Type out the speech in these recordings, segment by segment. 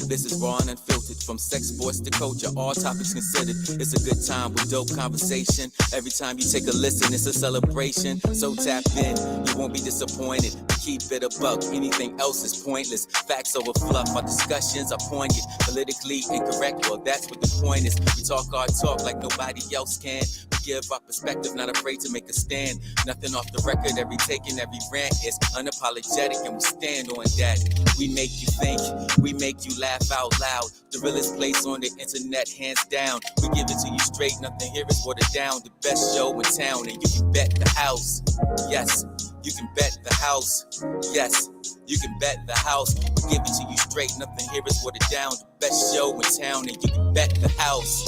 This is raw and unfiltered, from sex, sports to culture, all topics considered. It's a good time with dope conversation. Every time you take a listen, it's a celebration. So tap in, you won't be disappointed. Keep it a buck, anything else is pointless. Facts over fluff, our discussions are poignant. Politically incorrect, well that's what the point is. We talk our talk like nobody else can. We give our perspective, not afraid to make a stand. Nothing off the record, every take and every rant is unapologetic, and we stand on that. We make you think, we make you laugh out loud. The realest place on the internet, hands down. We give it to you straight, nothing here is watered down. The best show in town, and you can bet the house. Yes, you can bet the house. Yes, you can bet the house. We give it to you straight, nothing here is watered down. The best show in town, and you can bet the house.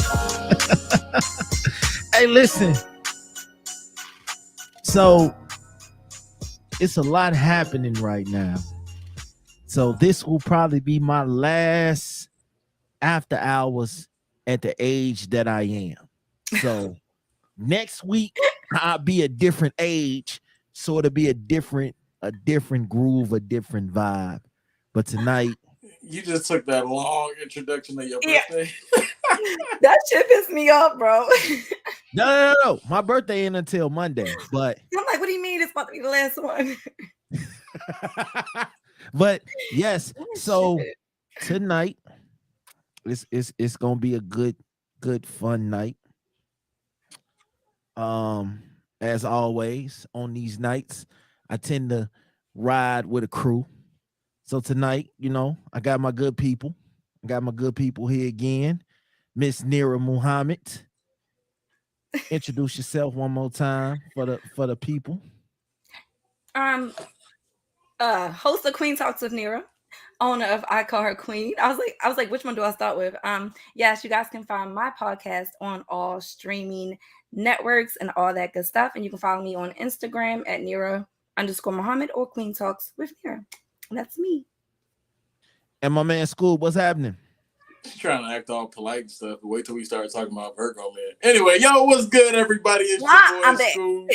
Hey, listen. So it's a lot happening right now. So this will probably be my last after hours at the age that I am. So next week I'll be a different age, so it'll be a different groove, a different vibe. But tonight, you just took that long introduction to your birthday. That shit pissed me off, bro. No. My birthday ain't until Monday, but I'm like, what do you mean it's about to be the last one? But yes, so tonight it's gonna be a good fun night. As always on these nights, I tend to ride with a crew. So tonight, you know, I got my good people. I got my good people here again. Miss Nira Muhammad. Introduce yourself one more time for the people. Host of Queen Talks with Nira, owner of I Call Her Queen. I was like, which one do I start with? Yes, you guys can find my podcast on all streaming networks and all that good stuff. And you can follow me on Instagram at Nira_Muhammad or Queen Talks with Nira. And that's me. And my man Scoob, what's happening? She's trying to act all polite and stuff. Wait till we start talking about Virgo, man. Anyway, yo, what's good, everybody? It's your boy Scoob.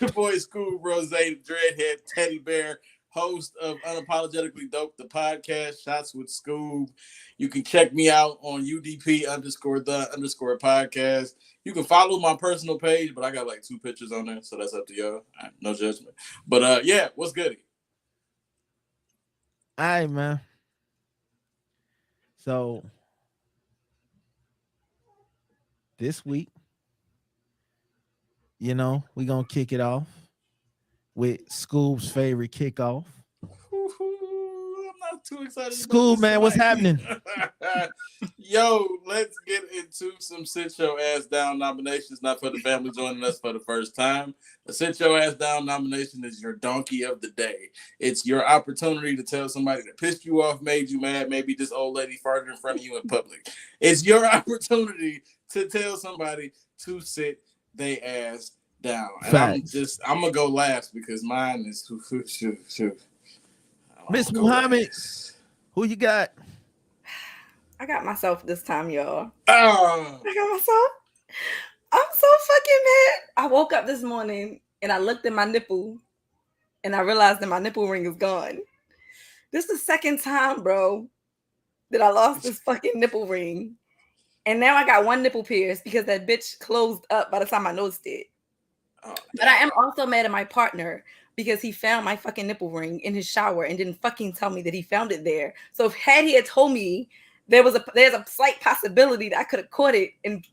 Your boy Scoob Rose, Dreadhead Teddy Bear, host of Unapologetically Dope, the podcast, Shots with Scoob. You can check me out on UDP_the_podcast. You can follow my personal page, but I got like 2 pictures on there, so that's up to y'all. No judgment. But yeah, what's good? All right, man. So this week, you know, we're gonna kick it off with Scoob's favorite kickoff. I'm not too excited. Scoob, man, what's happening? Yo, let's get into some Sit Your Ass Down nominations. Not for the family joining us for the first time. A Sit Your Ass Down nomination is your donkey of the day. It's your opportunity to tell somebody that pissed you off, made you mad. Maybe this old lady farted in front of you in public. It's your opportunity to tell somebody to sit their ass down. And I'm gonna go last because mine is Miss Muhammad, who you got? I got myself this time, y'all. I got myself. I'm so fucking mad. I woke up this morning and I looked at my nipple and I realized that my nipple ring is gone. This is the second time, bro, that I lost this fucking nipple ring. And now I got one nipple pierced because that bitch closed up by the time I noticed it. But I am also mad at my partner because he found my fucking nipple ring in his shower and didn't fucking tell me that he found it there. So if he had told me there's a slight possibility that I could have caught it and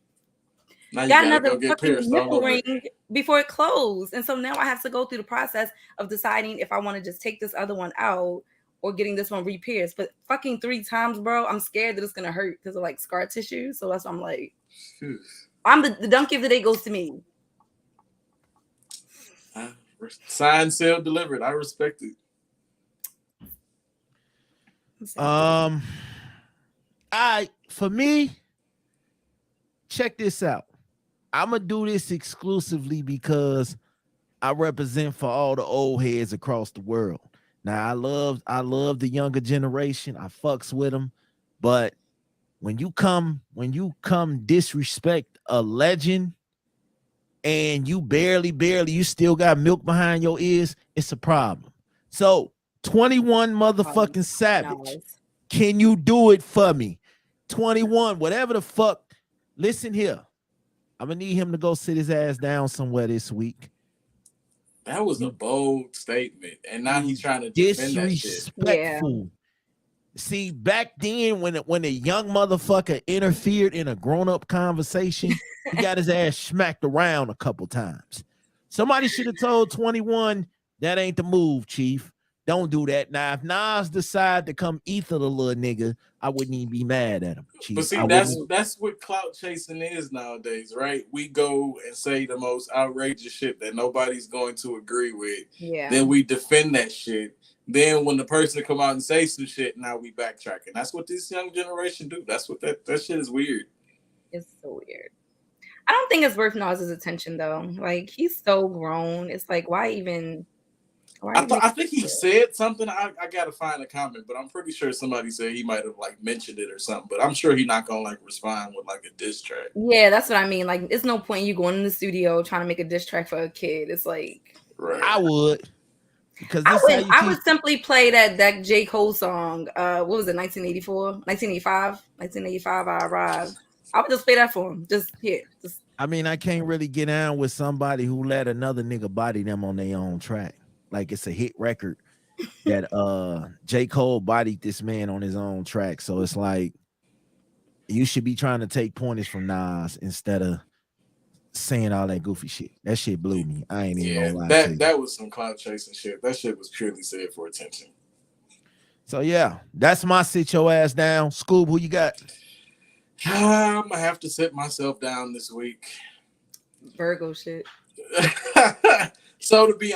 got another fucking nipple ring before it closed. And so now I have to go through the process of deciding if I want to just take this other one out or getting this one re-pierced. But fucking 3 times, bro, I'm scared that it's going to hurt because of like scar tissue. So that's why I'm like, I'm the donkey of the day goes to me. Signed, sealed, delivered. I respect it. For me, check this out. I'm gonna do this exclusively because I represent for all the old heads across the world. Now I love the younger generation. I fucks with them, but when you come disrespect a legend and you barely you still got milk behind your ears, it's a problem. So 21 motherfucking Savage. Can you do it for me? 21, whatever the fuck. Listen here. I'm gonna need him to go sit his ass down somewhere this week. That was a bold statement, and now he's trying to defend that shit. Disrespectful. See, back then when a young motherfucker interfered in a grown-up conversation, he got his ass smacked around a couple times. Somebody should have told 21 that ain't the move, Chief. Don't do that. Now, if Nas decide to come ether the little nigga, I wouldn't even be mad at him, Chief. But see, that's what clout chasing is nowadays, right? We go and say the most outrageous shit that nobody's going to agree with. Yeah. Then we defend that shit. Then when the person come out and say some shit, now we backtracking. That's what this young generation do. That's what that shit is weird. It's so weird. I don't think it's worth Nas's attention though. Like he's so grown. It's like why even? I think he said something. I gotta find a comment, but I'm pretty sure somebody said he might have like mentioned it or something. But I'm sure he's not gonna like respond with like a diss track. Yeah, that's what I mean. Like, it's no point in you going in the studio trying to make a diss track for a kid. It's like right. I would. Because I would simply play that J. Cole song. What was it? 1984, 1985. I Arrived. I would just play that for him. Just here. I mean, I can't really get down with somebody who let another nigga body them on their own track. Like it's a hit record that J. Cole bodied this man on his own track. So it's like you should be trying to take pointers from Nas instead of saying all that goofy shit. That shit blew me. I ain't even gonna lie. That was some clout chasing shit. That shit was purely said for attention. So yeah, that's my sit your ass down. Scoob, who you got? I'm gonna have to sit myself down this week. Virgo shit. So to be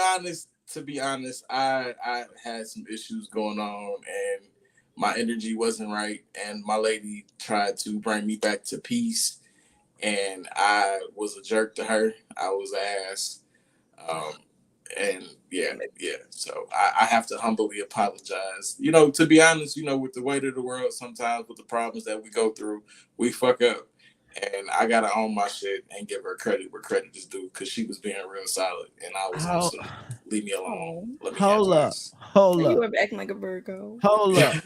honest, I had some issues going on and my energy wasn't right, and my lady tried to bring me back to peace, and I was a jerk to her. I was ass. And yeah. So I have to humbly apologize. You know, to be honest, you know, with the weight of the world, sometimes with the problems that we go through, we fuck up. And I gotta own my shit and give her credit where credit is due, because she was being real solid, and I was also leave me alone. Hold up. You were acting like a Virgo. Hold up.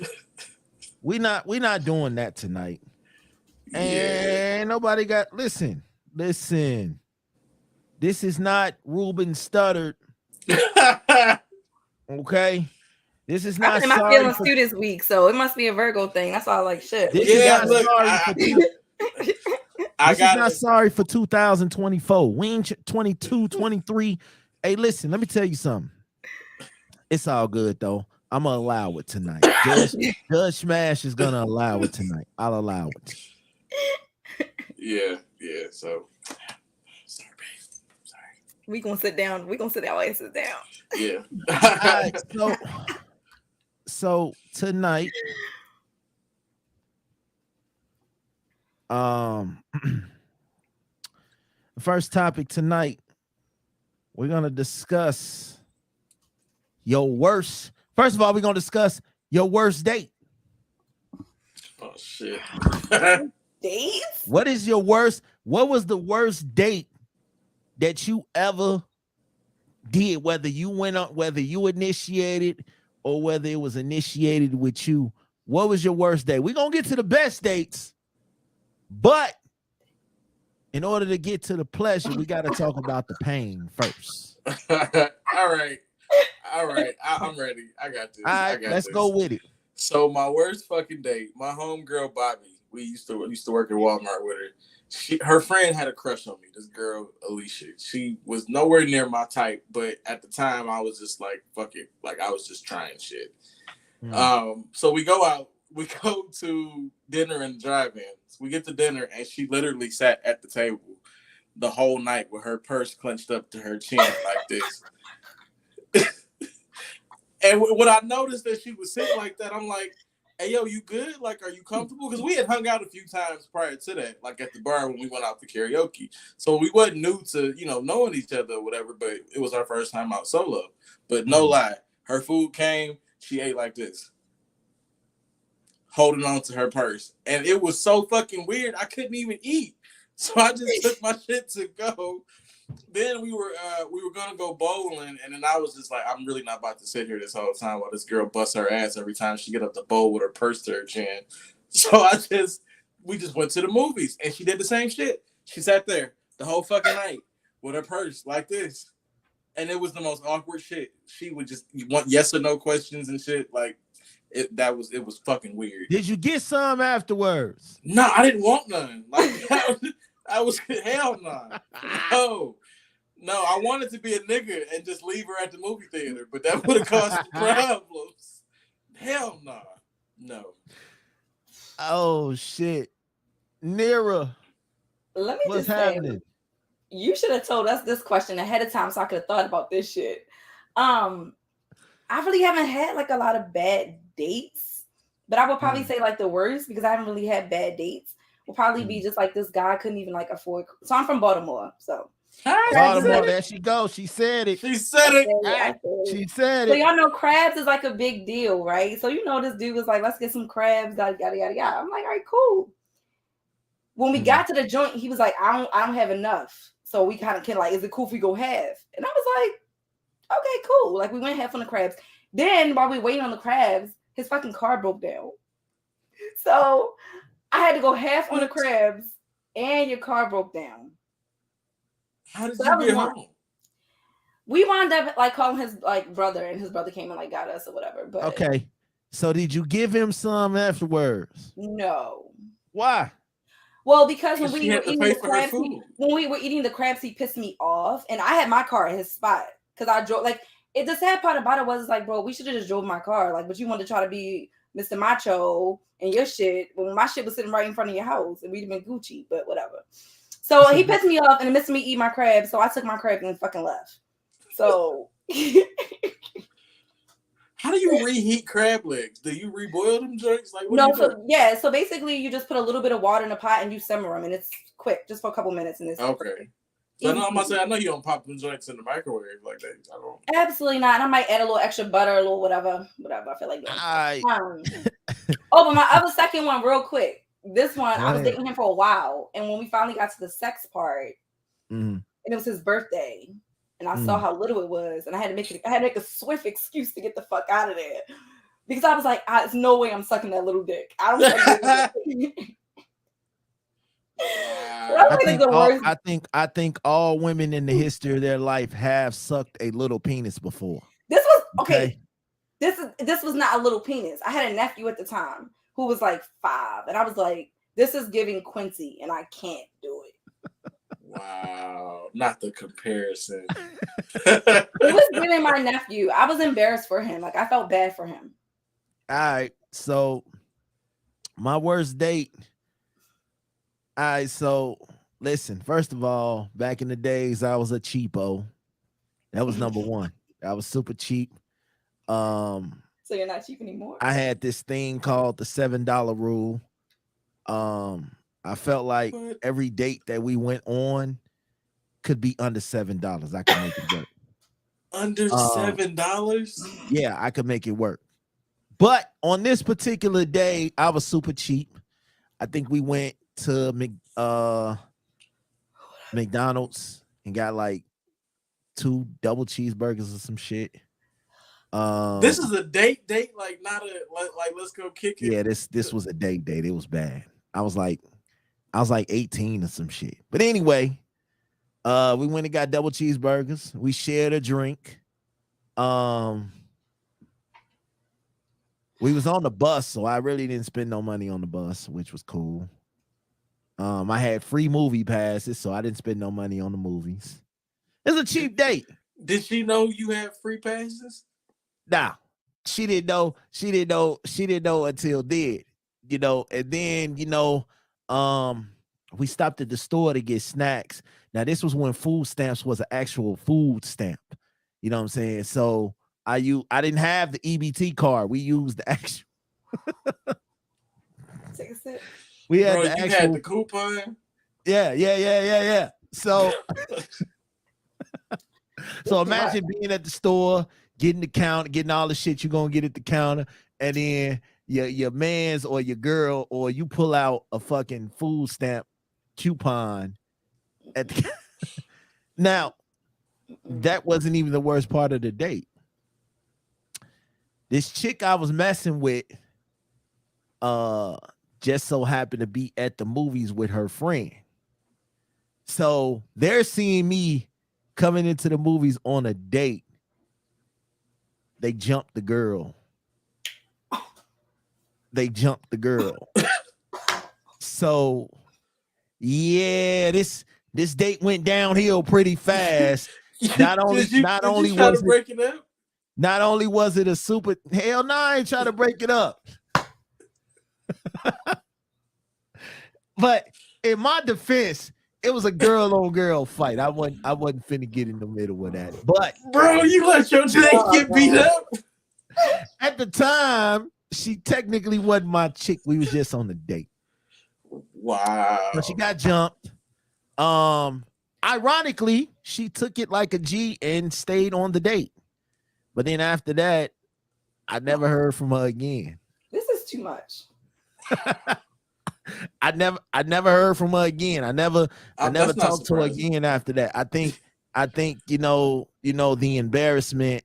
we not doing that tonight. And nobody got listen. This is not Ruben Studdard. Okay. This is not. I'm in my feelings too this week, so it must be a Virgo thing. That's why I like shit. This is not sorry for 2024. We ain't 22, 23. Hey, listen, let me tell you something. It's all good though. I'm gonna allow it tonight. Judge Smash is gonna allow it tonight. I'll allow it. Yeah. So sorry, babe. Sorry. We gonna sit down. We gonna sit our asses down. Yeah. All right, so tonight, first topic tonight, we're gonna discuss your worst. First of all, we're gonna discuss your worst date. Oh shit. Date? What is your worst? What was the worst date that you ever did? Whether you went on, whether you initiated, or whether it was initiated with you. What was your worst date? We're gonna get to the best dates, but in order to get to the pleasure, we got to talk about the pain first. All right. I'm ready. I got this. All right, let's go with it. So my worst fucking date, my homegirl Bobby. We used to work at Walmart with her. Her friend had a crush on me. This girl Alicia. She was nowhere near my type, but at the time I was just like, fuck it. Like I was just trying shit. So we go out. We go to dinner and drive-in. So we get to dinner, and she literally sat at the table the whole night with her purse clenched up to her chin like this. And when I noticed that she was sitting like that, I'm like, hey, yo, you good? Like, are you comfortable? Because we had hung out a few times prior to that, like at the bar when we went out to karaoke. So we wasn't new to, knowing each other or whatever, but it was our first time out solo. But no lie, her food came, she ate like this, holding on to her purse. And it was so fucking weird, I couldn't even eat. So I just took my shit to go. then we were gonna go bowling, and then I was just like, I'm really not about to sit here this whole time while this girl busts her ass every time she get up the bowl with her purse to her chin. So we just went to the movies, and she did the same shit. She sat there the whole fucking night with her purse like this, and it was the most awkward shit. She would just want yes or no questions and shit. Like it was fucking weird. Did you get some afterwards? No, I didn't want none. Like I was hell no. No, I wanted to be a nigga and just leave her at the movie theater, but that would have caused problems. Hell no. No. Oh shit. Nira, Let me what's just say, happening? you should have told us this question ahead of time so I could have thought about this shit. I really haven't had like a lot of bad dates, but I would probably say like the worst, because I haven't really had bad dates, will probably be just like this guy couldn't even like afford. So I'm from Baltimore, so Baltimore, there she goes. She said it. She said it. She said So it. y'all know crabs is like a big deal, right? So this dude was like, let's get some crabs, yada yada yada yada. I'm like, all right, cool. When we got to the joint, he was like, I don't have enough. So we kind of can like, is it cool if we go half? And I was like, okay, cool. Like we went half on the crabs. Then while we waiting on the crabs, his fucking car broke down. So I had to go half on the crabs, and your car broke down. How did you get home? We wound up like calling his like brother, and his brother came and like got us or whatever. But okay. So did you give him some afterwards? No. Why? Well, because when She we had were to eating pay the for her crabs, food. when we were eating the crabs, he pissed me off, and I had my car at his spot because I drove. Like, the sad part about it was like, bro, we should have just drove my car. Like, but you wanted to try to be Mr. Macho and your shit when my shit was sitting right in front of your house, and we'd have been Gucci, but whatever. So he pissed me off and missed me eat my crabs, so I took my crabs and fucking left. So. How do you reheat crab legs? Do you reboil them joints? Like, what do you do? So basically you just put a little bit of water in a pot and you simmer them, and it's quick, just for a couple minutes, and it's okay. So I know you don't pop them joints in the microwave like that. I don't. Absolutely not. And I might add a little extra butter, a little whatever I feel like doing. But my other second one, real quick. This one, I was dating him for a while, and when we finally got to the sex part, and it was his birthday. And I saw how little it was, and I had to make a swift excuse to get the fuck out of there, because I was like, "There's no way I'm sucking that little dick. I don't." I think all women in the history of their life have sucked a little penis before. This was okay. This was not a little penis. I had a nephew at the time who was like 5, and I was like, "This is giving Quincy, and I can't do it." Wow, not the comparison. It was giving my nephew. I was embarrassed for him. Like, I felt bad for him. All right, so my worst date. All right, so listen. First of all, back in the days, I was a cheapo. That was number one. I was super cheap. So you're not cheap anymore? I had this thing called the $7 rule. I felt like every date that we went on could be under $7. I could make it work. Under $7? Yeah, I could make it work. But on this particular day, I was super cheap. I think we went to McDonald's and got like 2 double cheeseburgers or some shit. This is a date, like not a like let's go kick it. Yeah, this was a date. It was bad. I was like 18 or some shit. But anyway, we went and got double cheeseburgers. We shared a drink. We was on the bus, so I really didn't spend no money on the bus, which was cool. I had free movie passes, so I didn't spend no money on the movies. It was a cheap date. Did she know you had free passes? Nah, she didn't know. She didn't know until then. And then we stopped at the store to get snacks. Now this was when food stamps was an actual food stamp. You know what I'm saying? So I didn't have the EBT card. We used the actual. Take a sip. We had you had the coupon. Yeah. So, so imagine being at the store, getting the counter, getting all the shit you're gonna get at the counter, and then your man's or your girl, or you pull out a fucking food stamp coupon at the Now, that wasn't even the worst part of the date. This chick I was messing with just so happened to be at the movies with her friend. So they're seeing me coming into the movies on a date. They jumped the girl. So yeah, this date went downhill pretty fast. Not only Did you try to break it up? Not only was it a super hell no, I ain't trying to break it up. But in my defense, it was a girl on girl fight. I wasn't finna get in the middle of that. But bro, you let your date get beat up. At the time, she technically wasn't my chick. We was just on the date. Wow. So she got jumped. Ironically, she took it like a G and stayed on the date. But then after that, I never heard from her again. This is too much. I never heard from her again. I never talked to her again after that. I think you know the embarrassment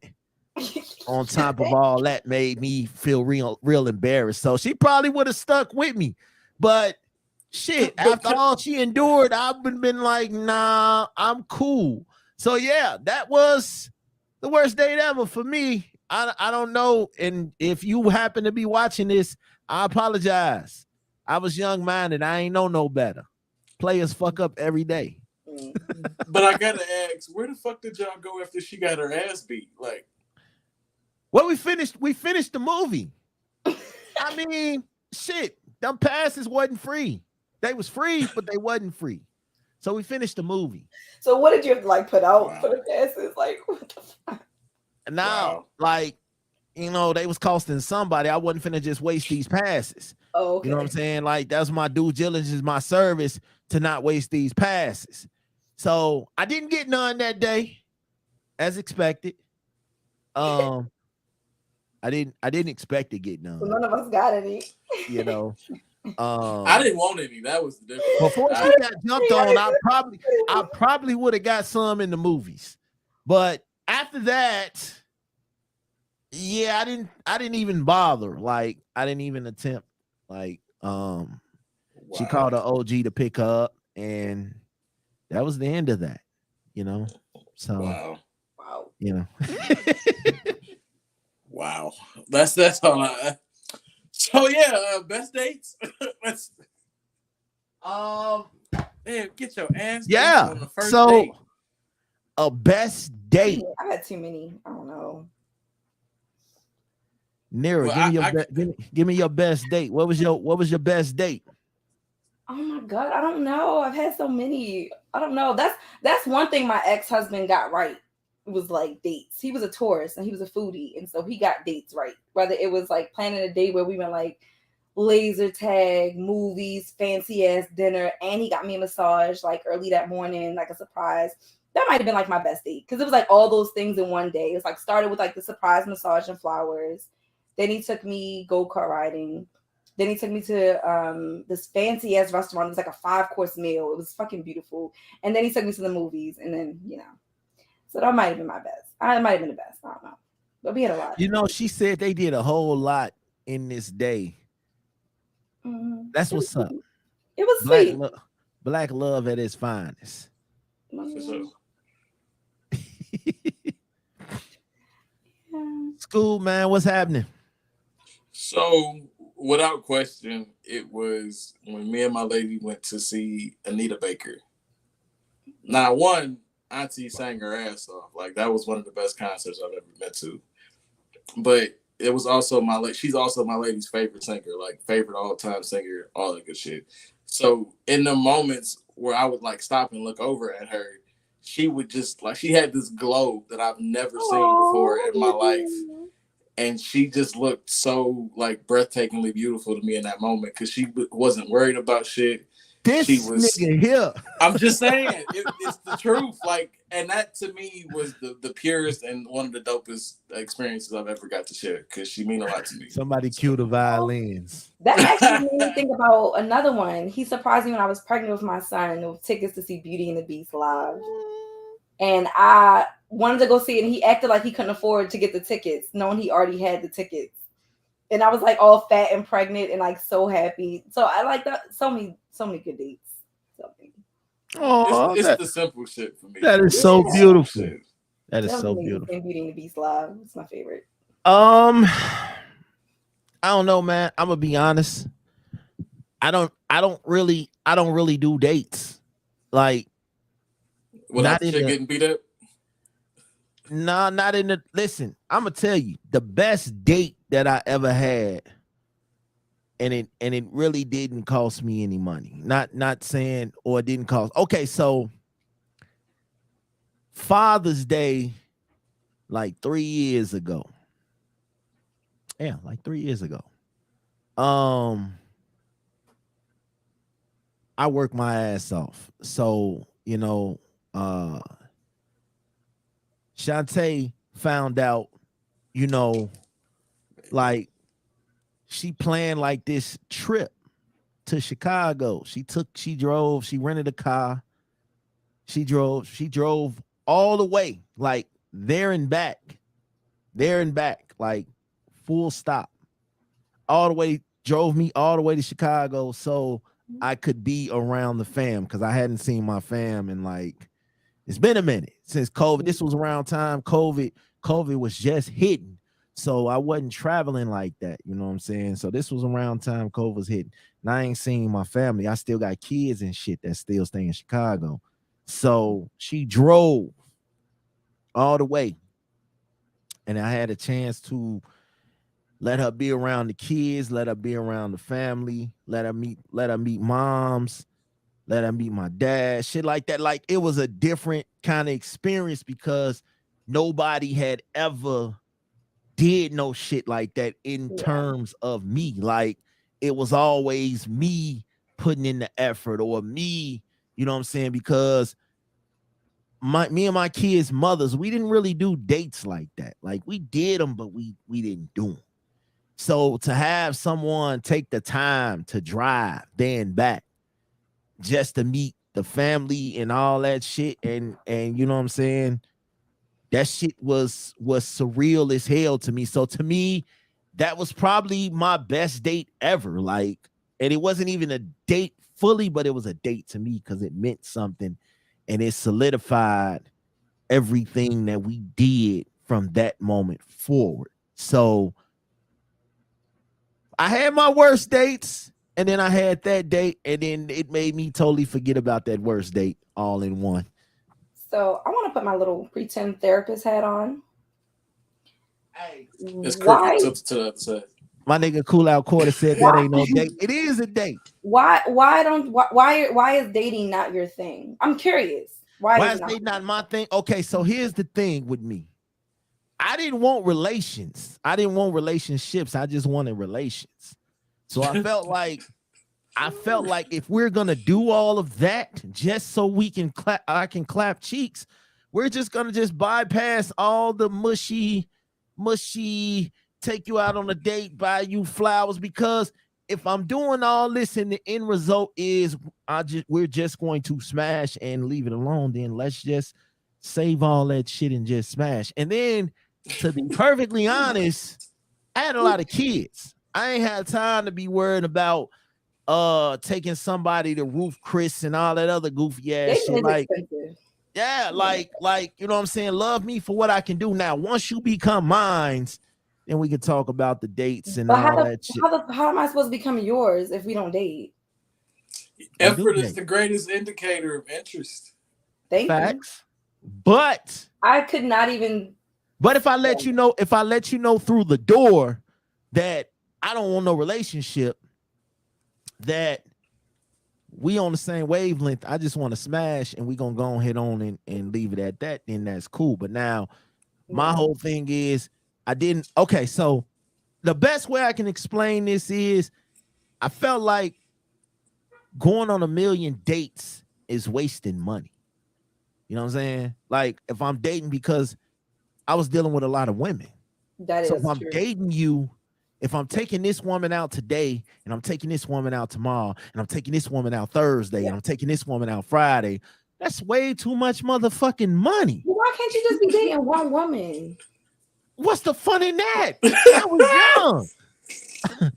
on top of all that made me feel real embarrassed. So she probably would have stuck with me. But shit, after all she endured, I've been like, nah, I'm cool. So yeah, that was the worst date ever for me. I don't know. And if you happen to be watching this, I apologize. I was young-minded. I ain't know no better. Players fuck up every day. But I gotta ask, where the fuck did y'all go after she got her ass beat? Like, well, we finished the movie. I mean, shit, them passes wasn't free. They was free, but they wasn't free. So we finished the movie. So what did you have to like put out for the passes? Like, what the fuck? Now, like, you know, they was costing somebody. I wasn't finna just waste these passes. Oh, okay. You know what I'm saying? Like, that's my due diligence, my service to not waste these passes. So I didn't get none that day, as expected. I didn't expect to get none. So none of us got any. You know. I didn't want any. That was the difference. Before she got jumped on, I probably would have got some in the movies. But after that, yeah, I didn't even bother. Like, I didn't even attempt. Like, she called her OG to pick her up, and that was the end of that. You know. So wow. You know. Wow. That's all I. So yeah, best dates. Let's. Man, get your ass. Yeah. On the first so date. A best date. I had too many. I don't know. Nira, well, give me your best date. What was your best date? Oh my God, I don't know. I've had so many. I don't know. That's one thing my ex-husband got right. It was like dates. He was a tourist and he was a foodie, and so he got dates right. Whether it was like planning a day where we went like laser tag, movies, fancy ass dinner, and he got me a massage like early that morning, like a surprise. That might have been like my best date because it was like all those things in one day. It's like started with like the surprise massage and flowers. Then he took me go-kart riding. Then he took me to this fancy ass restaurant. It was like a 5-course meal. It was fucking beautiful. And then he took me to the movies. And then, you know, so that might have been my best. I might have been the best. I don't know. But we had a lot. You know, she said they did a whole lot in this day. Mm-hmm. That's what's up. It was sweet. Black love at its finest. Mm-hmm. School, man, what's happening? So, without question, it was when me and my lady went to see Anita Baker. Now, one, Auntie sang her ass off. Like, that was one of the best concerts I've ever been to. But it was also she's also my lady's favorite singer, like favorite all-time singer, all that good shit. So, in the moments where I would like stop and look over at her, she would just like, she had this glow that I've never seen before in my life. And she just looked so like breathtakingly beautiful to me in that moment because she wasn't worried about shit. She was nigga here. I'm just saying, it's the truth. Like, and that to me was the purest and one of the dopest experiences I've ever got to share because she mean a lot to me. Somebody cue the violins. That actually made me think about another one. He surprised me when I was pregnant with my son with tickets to see Beauty and the Beast live. and I wanted to go see it, and he acted like he couldn't afford to get the tickets, knowing he already had the tickets. And I was like all fat and pregnant and like so happy. So I like that. So many good dates. So many. Oh, it's the simple shit for me. that is so beautiful. That is so beautiful. And Beauty and the Beast live. It's my favorite. I don't know, man. I'm gonna be honest. I don't really do dates. Like, without the shit getting beat up. Nah, not in the. Listen, I'm gonna tell you the best date that I ever had, and it really didn't cost me any money. Not saying, or it didn't cost. Okay, so Father's Day, like 3 years ago. Yeah, like 3 years ago. I worked my ass off. So, Shantae found out, like she planned like this trip to Chicago. She rented a car. She drove all the way, like there and back, like full stop. All the way, drove me all the way to Chicago so I could be around the fam, because I hadn't seen my fam in like, it's been a minute since COVID. This was around time COVID was just hitting. So I wasn't traveling like that. You know what I'm saying? So this was around time COVID was hitting. And I ain't seen my family. I still got kids and shit that still stay in Chicago. So she drove all the way. And I had a chance to let her be around the kids, let her be around the family, let her meet moms, let her meet my dad, shit like that. Like, it was a different kind of experience because nobody had ever did no shit like that in terms of me. Like, it was always me putting in the effort, or me, you know what I'm saying? Because me and my kids' mothers, we didn't really do dates like that. Like, we did them, but we didn't do them. So to have someone take the time to drive there and back just to meet the family and all that shit, and you know what I'm saying, that shit was surreal as hell to me. So to me, that was probably my best date ever. Like, and it wasn't even a date fully, but it was a date to me because it meant something, and it solidified everything that we did from that moment forward. So I had my worst dates, and then I had that date, and then it made me totally forget about that worst date all in one. So I want to put my little pretend therapist hat on. Hey, it's crooked to the other side. My nigga Cool Out Quarter said that ain't no date. It is a date. Why is dating not your thing? I'm curious. Why is dating not my thing? Okay, so here's the thing with me. I didn't want relations. I didn't want relationships. I just wanted relations. So I felt like if we're gonna do all of that just so we can clap, I can clap cheeks, we're just gonna just bypass all the mushy, take you out on a date, buy you flowers. Because if I'm doing all this and the end result is we're just going to smash and leave it alone, then let's just save all that shit and just smash. And then, to be perfectly honest, I had a lot of kids. I ain't had time to be worried about taking somebody to Roof Chris and all that other goofy ass shit. Like, yeah, like you know what I'm saying? Love me for what I can do. Now, once you become mine, then we can talk about the dates and all that shit. How am I supposed to become yours if we don't date? Effort is the greatest indicator of interest. Thank you. But I could not even. But if I let you know through the door that I don't want no relationship, that we on the same wavelength, I just want to smash, and we gonna go ahead on and leave it at that, then that's cool. But now my whole thing is okay, so the best way I can explain this is I felt like going on 1 million dates is wasting money. You know what I'm saying? Like, if I'm dating, because I was dealing with a lot of women. So if I'm dating you, if I'm taking this woman out today, and I'm taking this woman out tomorrow, and I'm taking this woman out Thursday, and I'm taking this woman out Friday, That's way too much motherfucking money. Why can't you just be dating one woman? What's the fun in that? I was young.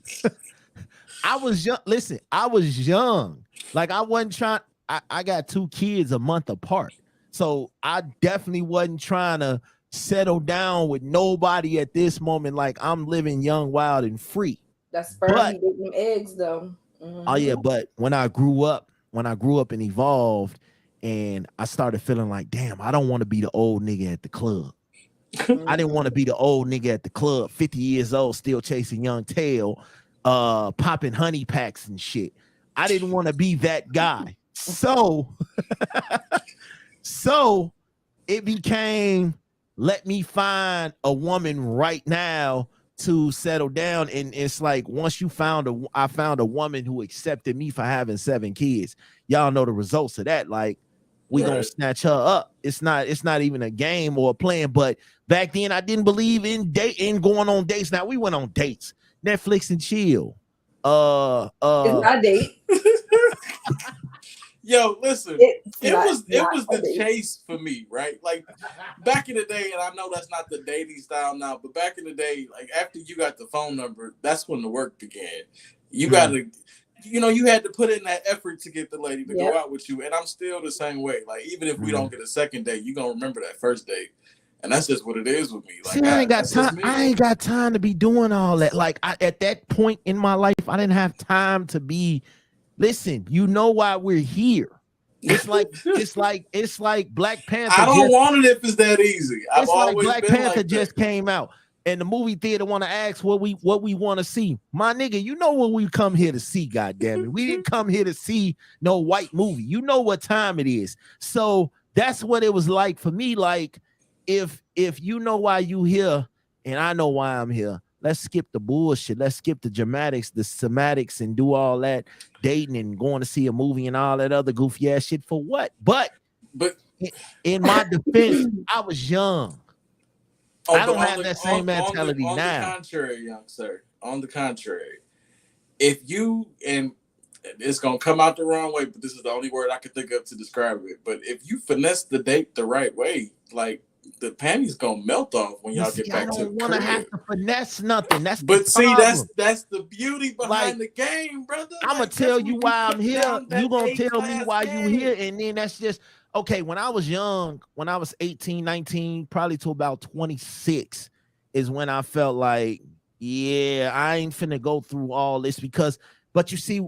I was young. Listen, I was young. Like I wasn't trying. I got 2 kids a month apart. So I definitely wasn't trying to settle down with nobody at this moment. Like I'm living young, wild, and free. That's sperm eating them eggs though. Oh yeah, but when I grew up and evolved, and I started feeling like, damn, I don't want to be the old nigga at the club. I didn't want to be the old nigga at the club, 50 years old, still chasing young tail, popping honey packs and shit. I didn't want to be that guy. So it became, let me find a woman right now to settle down. And it's like, once I found a woman who accepted me for having 7 kids. Y'all know the results of that. Like, we gonna snatch her up. It's not even a game or a plan. But back then I didn't believe in going on dates. Now we went on dates, Netflix and chill. It's not a date. Yo, listen, it was the chase for me, right? Like back in the day, and I know that's not the dating style now, but back in the day, like after you got the phone number, that's when the work began. You gotta, you had to put in that effort to get the lady to go out with you. And I'm still the same way. Like even if we don't get a second date, you gonna remember that first date. And that's just what it is with me. Like, see, I ain't got time. I ain't got time to be doing all that. Like at that point in my life, I didn't have time to be. Listen, you know why we're here. It's like Black Panther. I don't want it if it's that easy. It's like Black Panther just came out, and the movie theater want to ask what we want to see. My nigga, you know what we come here to see. Goddamn it, we didn't come here to see no white movie. You know what time it is. So that's what it was like for me. Like if you know why you here, and I know why I'm here. Let's skip the bullshit. Let's skip the dramatics, the somatics, and do all that dating and going to see a movie and all that other goofy ass shit for what? But in my defense, I was young. I don't have that same mentality now. On the contrary, young sir. On the contrary, if you, and it's gonna come out the wrong way, but this is the only word I can think of to describe it. But if you finesse the date the right way, like, the panties gonna melt off when y'all get back to the crib. I don't want to have to finesse nothing. That's that's the beauty behind the game, brother. I'm gonna tell you why I'm here. You gonna tell me why you here, and then that's just okay. When I was young, when I was 18, 19, probably to about 26, is when I felt like, yeah, I ain't finna go through all this because. But you see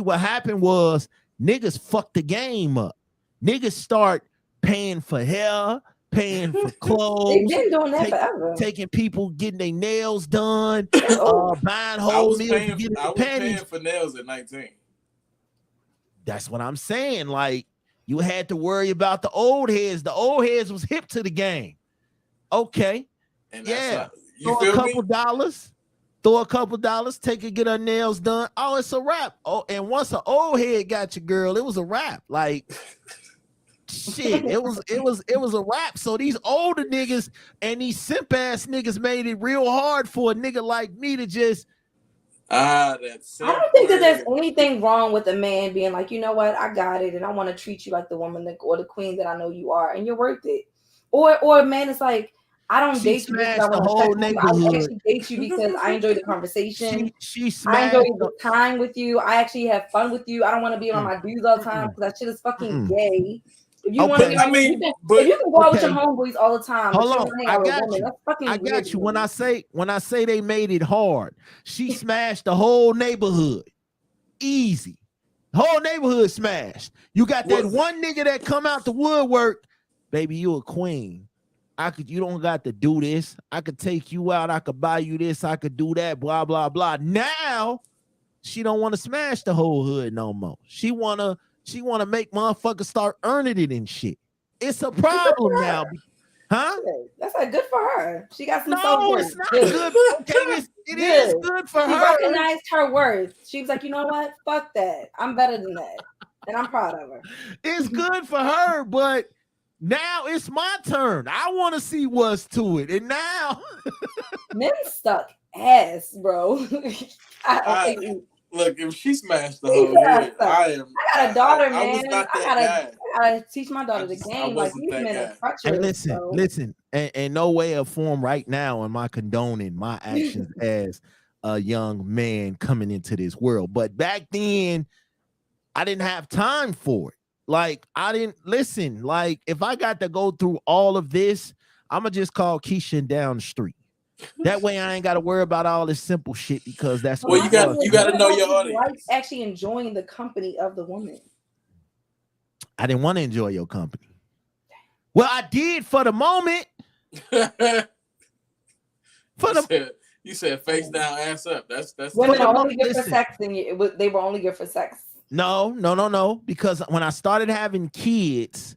what happened was niggas fucked the game up. Niggas start paying for hair. Paying for clothes. They've been doing that forever. Taking people getting their nails done, buying whole meals. I was paying for nails at 19. That's what I'm saying. Like you had to worry about the old heads. The old heads was hip to the game. Okay, and throw a couple dollars. Take her, get her nails done. Oh, it's a wrap. Oh, and once an old head got your girl, it was a wrap. Like. Shit, it was a wrap. So these older niggas and these simp ass niggas made it real hard for a nigga like me to just. That's. I don't think that there's anything wrong with a man being like, you know what, I got it, and I want to treat you like the woman or the queen that I know you are, and you're worth it. Or a man is like, I don't date you because I want to I actually date you because I enjoy the conversation. I enjoy the time with you. I actually have fun with you. I don't want to be on my dudes all the time because that shit is fucking gay. If you want to, if you can go out with your homeboys all the time, hold on, I got you. I got you. When I say they made it hard, she smashed the whole neighborhood. Easy, whole neighborhood smashed. You got that one nigga that come out the woodwork, baby. You a queen. You don't got to do this. I could take you out. I could buy you this. I could do that. Blah blah blah. Now she don't want to smash the whole hood no more. She wanna make motherfuckers start earning it and shit. It's a problem now. Huh? That's like good for her. She got some self-worth. It's not good. Okay, it is good for her. She recognized her worth. She was like, you know what? Fuck that. I'm better than that. And I'm proud of her. It's good for her, but now it's my turn. I want to see what's to it. And now men stuck ass, bro. Look, if she smashed the He whole said, head, I am. I got a daughter, I man. was not I that gotta, guy. I gotta teach my daughter the I game. Like wasn't these that men are guy. Hey, treacherous, bro. listen, and no way or form right now am I condoning my actions as a young man coming into this world. But back then, I didn't have time for it. Like, I didn't listen. Like, if I got to go through all of this, I'm gonna just call Keisha down the street. That way, I ain't got to worry about all this simple shit because that's But Well, what my it thing was. you is, got what to know about your you like audience. actually enjoying the company of the woman? I didn't want to enjoy your company. Well, I did for the moment. For the You said face down, ass up. That's Women the are mo- only good for listen. sex, and they were only good for sex. No. Because when I started having kids,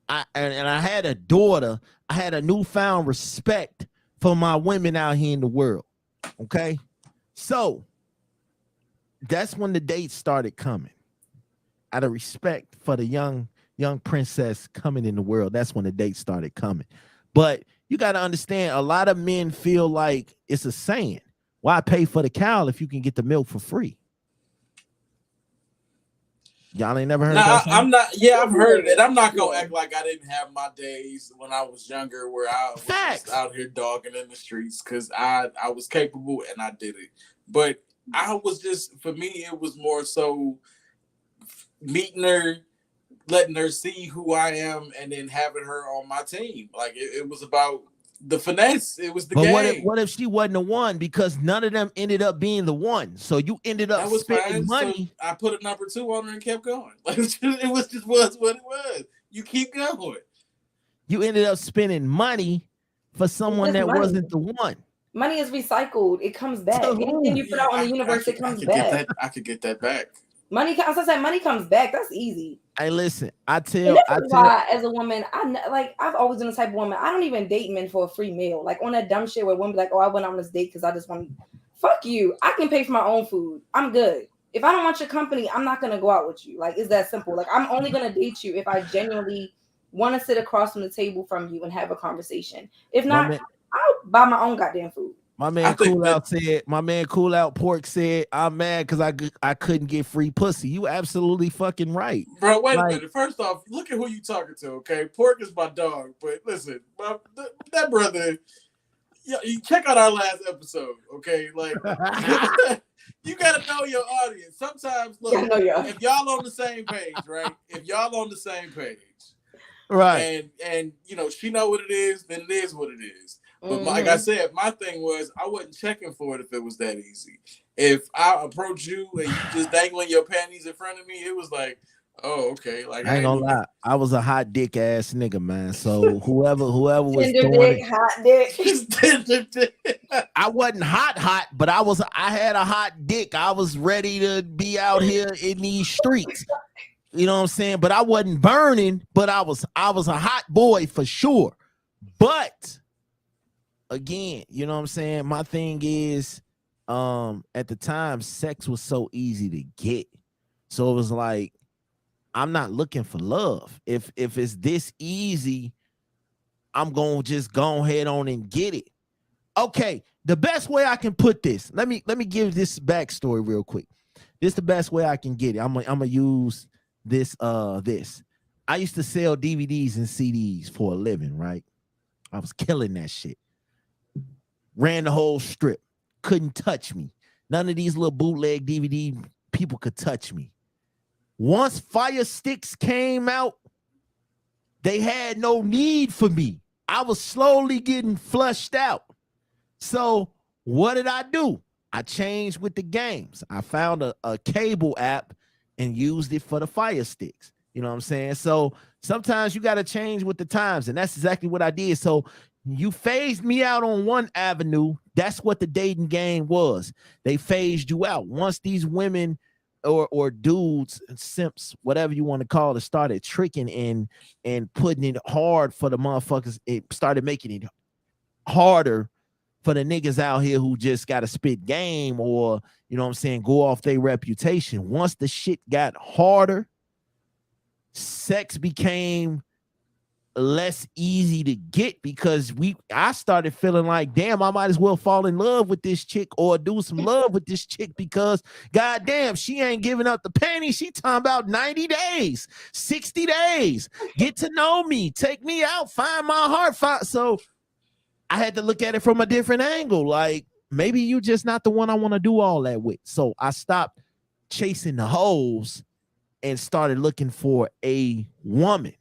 and I had a daughter, I had a newfound respect for my women out here in the world. Okay, so that's when the dates started coming. Out of respect for the young princess coming in the world, that's when the dates started coming. But you got to understand, a lot of men feel like it's a saying: "Why pay for the cow if you can get the milk for free?" Y'all ain't never heard Nah, that saying? I'm not. Yeah, I've heard it. I'm not gonna act like I didn't have my days when I was younger, where I was just Facts. out here dogging in the streets because I was capable and I did it. But I was just, for me, it was more so meeting her, letting her see who I am, and then having her on my team. Like it was about the finesse. It was the But game. what if she wasn't the one? Because none of them ended up being the one. So you ended up That was spending fine. So money. I put a number 2 on her and kept going. Like it was just was what it was. You keep going. You ended up spending money for someone It's that money. wasn't the one. Money is recycled. It comes back. To Anything who? you put out in the universe, it comes back. I could get that back. Money, as I said, money comes back. That's easy. Hey, listen, And this is why, as a woman, I've always been the type of woman. I don't even date men for a free meal. Like on that dumb shit where women be like, "Oh, I went on this date because I just want." Fuck you. I can pay for my own food. I'm good. If I don't want your company, I'm not gonna go out with you. Like, it's that simple. Like, I'm only gonna date you if I genuinely want to sit across from the table from you and have a conversation. If not, I'll buy my own goddamn food. My man Cool Out Pork said, I'm mad because I couldn't get free pussy. You absolutely fucking right. Bro, wait a minute. First off, look at who you talking to, okay? Pork is my dog, but listen, that brother, you check out our last episode, okay? Like, you gotta know your audience. Sometimes, look, if y'all on the same page, right? If y'all on the same page, right? And you know she know what it is, then it is what it is. But like I said, my thing was I wasn't checking for it if it was that easy. If I approach you and you just dangling your panties in front of me, it was like, oh, okay. Like I ain't gonna lie, I was a hot dick ass nigga, man. So whoever was Tender throwing dick, hot dick. I wasn't hot, but I had a hot dick. I was ready to be out here in these streets. You know what I'm saying? But I wasn't burning, but I was a hot boy for sure. But again, you know what I'm saying? My thing is, at the time, sex was so easy to get. So it was like, I'm not looking for love. If it's this easy, I'm gonna just go ahead on and get it. Okay, the best way I can put this, let me give this backstory real quick. This is the best way I can get it. I'm gonna use this. I used to sell DVDs and CDs for a living, right? I was killing that shit. Ran the whole strip. Couldn't touch me. None of these little bootleg DVD people could touch me. Once Fire Sticks came out, they had no need for me. I was slowly getting flushed out. So what did I do? I changed with the games. I found a cable app and used it for the Fire Sticks. You know what I'm saying? So sometimes you got to change with the times, and that's exactly what I did. So you phased me out on one avenue. That's what the dating game was. They phased you out. Once these women or dudes, simps, whatever you want to call it, started tricking and putting it hard for the motherfuckers, it started making it harder for the niggas out here who just got to spit game or, you know what I'm saying, go off their reputation. Once the shit got harder, sex became less easy to get because I started feeling like, damn, I might as well fall in love with this chick or do some love with this chick because goddamn, she ain't giving up the panties. She talking about 90 days, 60 days, get to know me, take me out, find my heart. So I had to look at it from a different angle. Like, maybe you just not the one I want to do all that with. So I stopped chasing the hoes and started looking for a woman.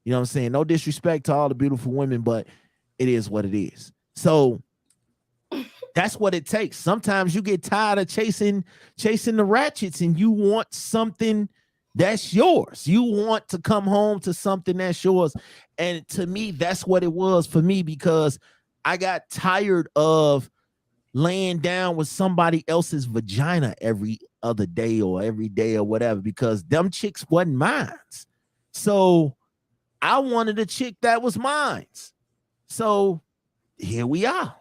You know what I'm saying? No disrespect to all the beautiful women, but it is what it is. So that's what it takes. Sometimes you get tired of chasing the ratchets and you want something that's yours. You want to come home to something that's yours. And to me, that's what it was for me because I got tired of laying down with somebody else's vagina every other day or every day or whatever because them chicks wasn't mine. So I wanted a chick that was mine. So here we are.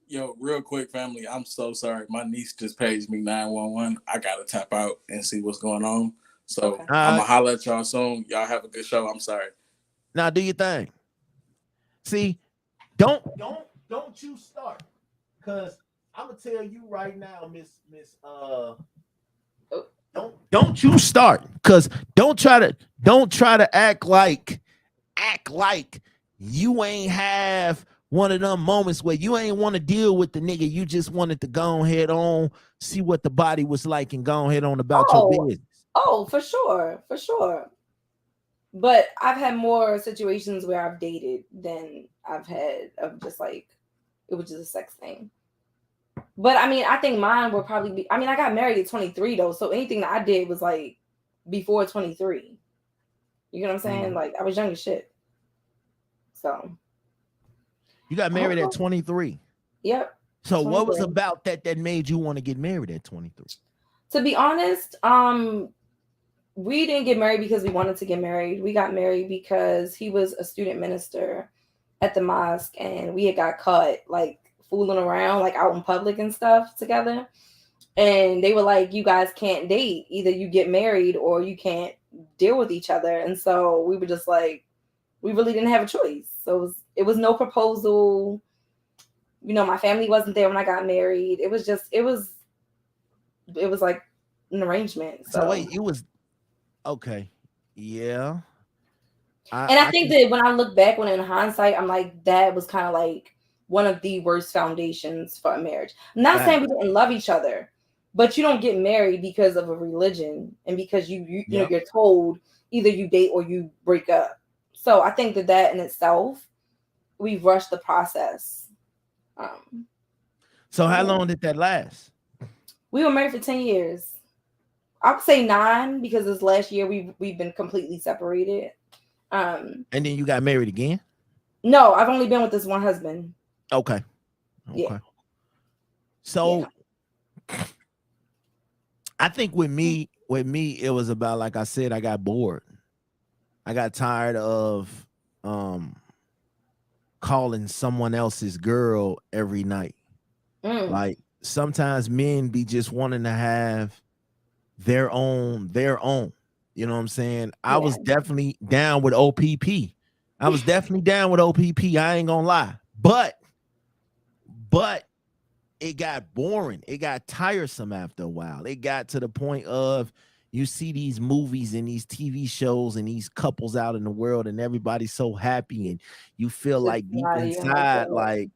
Yo, real quick, family. I'm so sorry. My niece just paged me 911. I gotta tap out and see what's going on. So Okay. I'm gonna holler at y'all soon. Y'all have a good show. I'm sorry. Now do your thing. See, don't you start. Cause I'm gonna tell you right now, Miss don't you start. Cause don't try to act like you ain't have one of them moments where you ain't want to deal with the nigga. You just wanted to go ahead on, see what the body was like and go ahead on about your business. Oh, for sure. But I've had more situations where I've dated than I've had of just like, it was just a sex thing. But I mean, I think mine would probably be, I mean, I got married at 23 though. So anything that I did was like before 23. You know what I'm saying? Like I was young as shit. So. You got married at 23. Yep. So 23. What was about that made you want to get married at 23? To be honest, we didn't get married because we wanted to get married. We got married because he was a student minister at the mosque and we had got caught like fooling around like out in public and stuff together. And they were like, you guys can't date. Either you get married or you can't deal with each other. And so we were just like, we really didn't have a choice. So it was no proposal. You know, my family wasn't there when I got married. It was like an arrangement. So wait, it was okay. Yeah. I think that when I look back, when in hindsight, I'm like, that was kind of like one of the worst foundations for a marriage. I'm not saying we didn't love each other, but you don't get married because of a religion and because you know you're told either you date or you break up. So I think that in itself, we rushed the process. So how long did that last? We were married for 10 years. I would say 9 because this last year we've been completely separated. And then you got married again? No, I've only been with this one husband. Okay. Yeah. So I think with me, it was about, like I said, I got bored. I got tired of calling someone else's girl every night. Like sometimes men be just wanting to have their own. You know what I'm saying? I was definitely down with OPP. I ain't gonna lie. But it got boring. It got tiresome after a while. It got to the point of you see these movies and these TV shows and these couples out in the world and everybody's so happy and you feel like deep inside, like,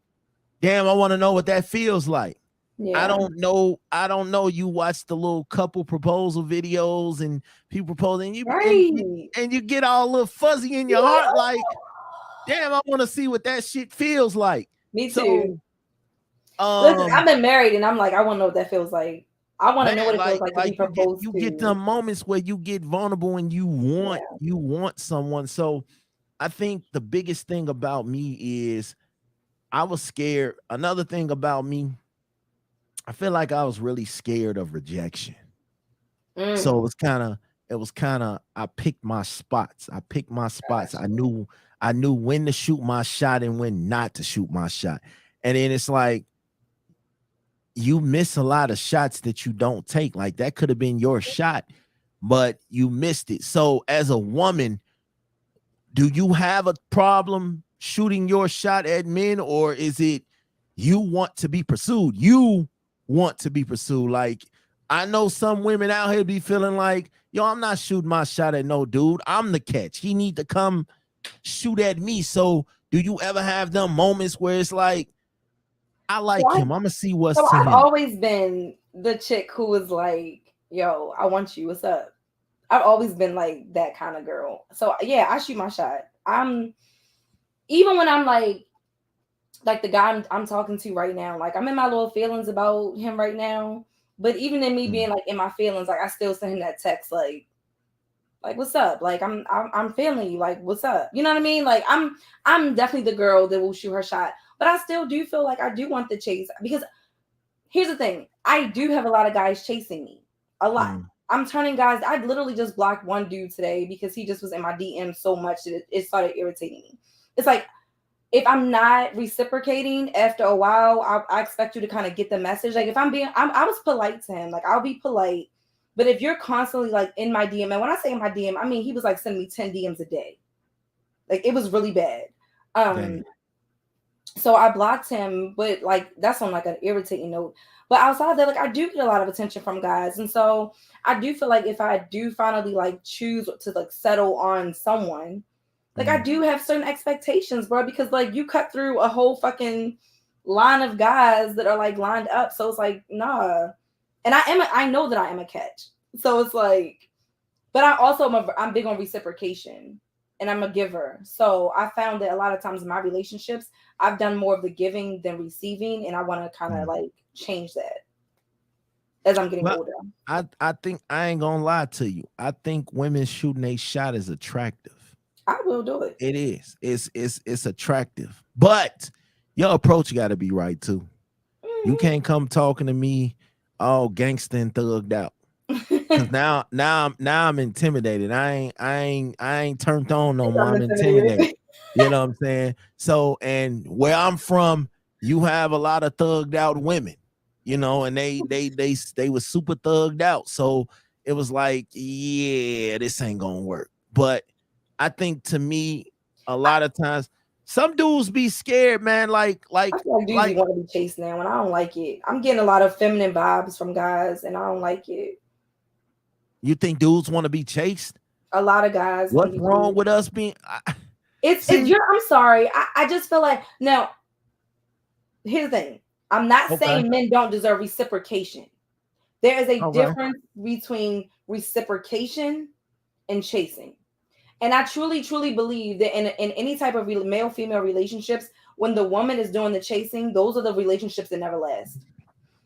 damn, I want to know what that feels like. Yeah. I don't know. You watch the little couple proposal videos and people proposing, and you get all a little fuzzy in your heart, like, damn, I want to see what that shit feels like. Me too. Listen, I've been married and I'm like, I want to know what that feels like. I want to know what it feels like to be proposed to. You get the moments where you get vulnerable and you want someone. So I think the biggest thing about me is I was scared. Another thing about me, I feel like I was really scared of rejection. So it was kind of I picked my spots. I knew when to shoot my shot and when not to shoot my shot. And then it's like you miss a lot of shots that you don't take. Like that could have been your shot, but you missed it. So as a woman, do you have a problem shooting your shot at men, or is it you want to be pursued? You want to be pursued. Like, I know some women out here be feeling like, yo, I'm not shooting my shot at no dude. I'm the catch. He need to come shoot at me. So do you ever have them moments where it's like, I like him, I'm gonna see what's So to I've him? always been the chick who was like, yo, I want you. What's up? I've always been like that kind of girl. So yeah, I shoot my shot. I'm even when I'm like the guy I'm talking to right now, like I'm in my little feelings about him right now. But even in me being like in my feelings, like I still send him that text like what's up? Like I'm feeling you, like what's up? You know what I mean? Like I'm definitely the girl that will shoot her shot. But I still do feel like I do want the chase, because here's the thing. I do have a lot of guys chasing me. A lot. I'm turning guys. I literally just blocked one dude today because he just was in my DM so much that it started irritating me. It's like, if I'm not reciprocating after a while, I expect you to kind of get the message. Like if I was polite to him. Like I'll be polite. But if you're constantly like in my DM, and when I say in my DM, I mean he was like sending me 10 DMs a day. Like it was really bad. So I blocked him, but like that's on like an irritating note. But outside that, like I do get a lot of attention from guys. And so I do feel like if I do finally like choose to like settle on someone, like I do have certain expectations, bro, because like you cut through a whole fucking line of guys that are like lined up. So it's like, nah. And I know that I am a catch. So it's like, but I also I'm big on reciprocation, and I'm a giver. So I found that a lot of times in my relationships, I've done more of the giving than receiving, and I want to kind of like change that as I'm getting older. I think I ain't gonna lie to you. I think women shooting a shot is attractive. I will do it. It is. It's attractive, but your approach got to be right too. You can't come talking to me all gangsta and thugged out. Cause now I'm intimidated. I ain't turned on no more. I'm intimidated. You know what I'm saying? So, and where I'm from, you have a lot of thugged out women, you know, and they were super thugged out. So it was like, yeah, this ain't gonna work. But I think to me, a lot of times, some dudes be scared, man. I feel like dudes want to be chased now, and I don't like it. I'm getting a lot of feminine vibes from guys, and I don't like it. You think dudes want to be chased? A lot of guys. What's wrong with us being? I'm sorry. I just feel like, now, here's the thing. I'm not saying men don't deserve reciprocation. There is a difference between reciprocation and chasing. And I truly, truly believe that in any type of male-female relationships, when the woman is doing the chasing, those are the relationships that never last.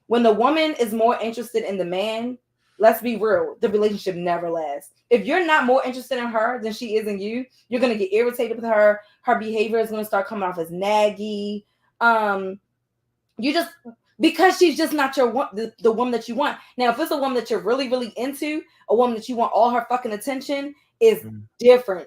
When the woman is more interested in the man, let's be real, the relationship never lasts. If you're not more interested in her than she is in you, you're going to get irritated with her. Her behavior is going to start coming off as naggy. Because she's just not the woman that you want. Now, if it's a woman that you're really, really into, a woman that you want all her fucking attention, is different.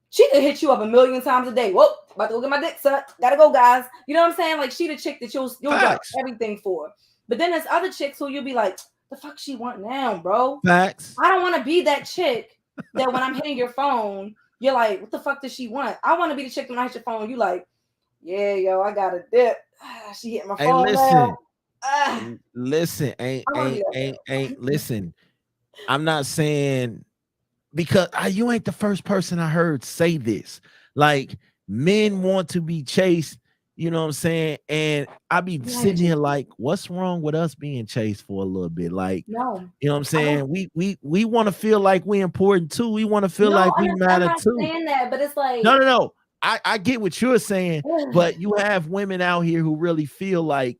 She could hit you up 1,000,000 times a day. Whoa, about to go get my dick sucked. Gotta go, guys. You know what I'm saying? Like, she the chick that you'll do everything for. But then there's other chicks who you'll be like, the fuck she want now, bro? Facts. I don't want to be that chick that when I'm hitting your phone, you're like, what the fuck does she want? I want to be the chick when I hit your phone, you like, yeah, yo, I got a dip. She hit my phone. Hey, listen. Listen. I'm not saying, because you ain't the first person I heard say this. Like, men want to be chased, you know what I'm saying? And I be sitting here like, what's wrong with us being chased for a little bit? Like, no, you know what I'm saying? We want to feel like we important too. We want to feel like we matter too. I'm not saying that, but it's like, no. I get what you're saying, but you have women out here who really feel like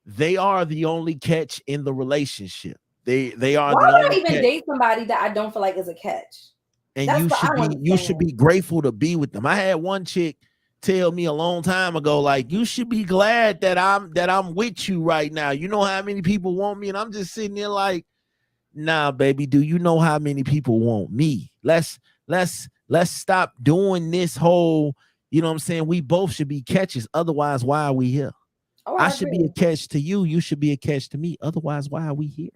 they are the only catch in the relationship. They are. Why would I even date somebody that I don't feel like is a catch? And you should be grateful to be with them. I had one chick tell me a long time ago, like, you should be glad that I'm with you right now. You know how many people want me? And I'm just sitting there like, nah, baby, do you know how many people want me? Let's stop doing this whole, you know what I'm saying? We both should be catches. Otherwise, why are we here? I should be a catch to you. You should be a catch to me. Otherwise, why are we here?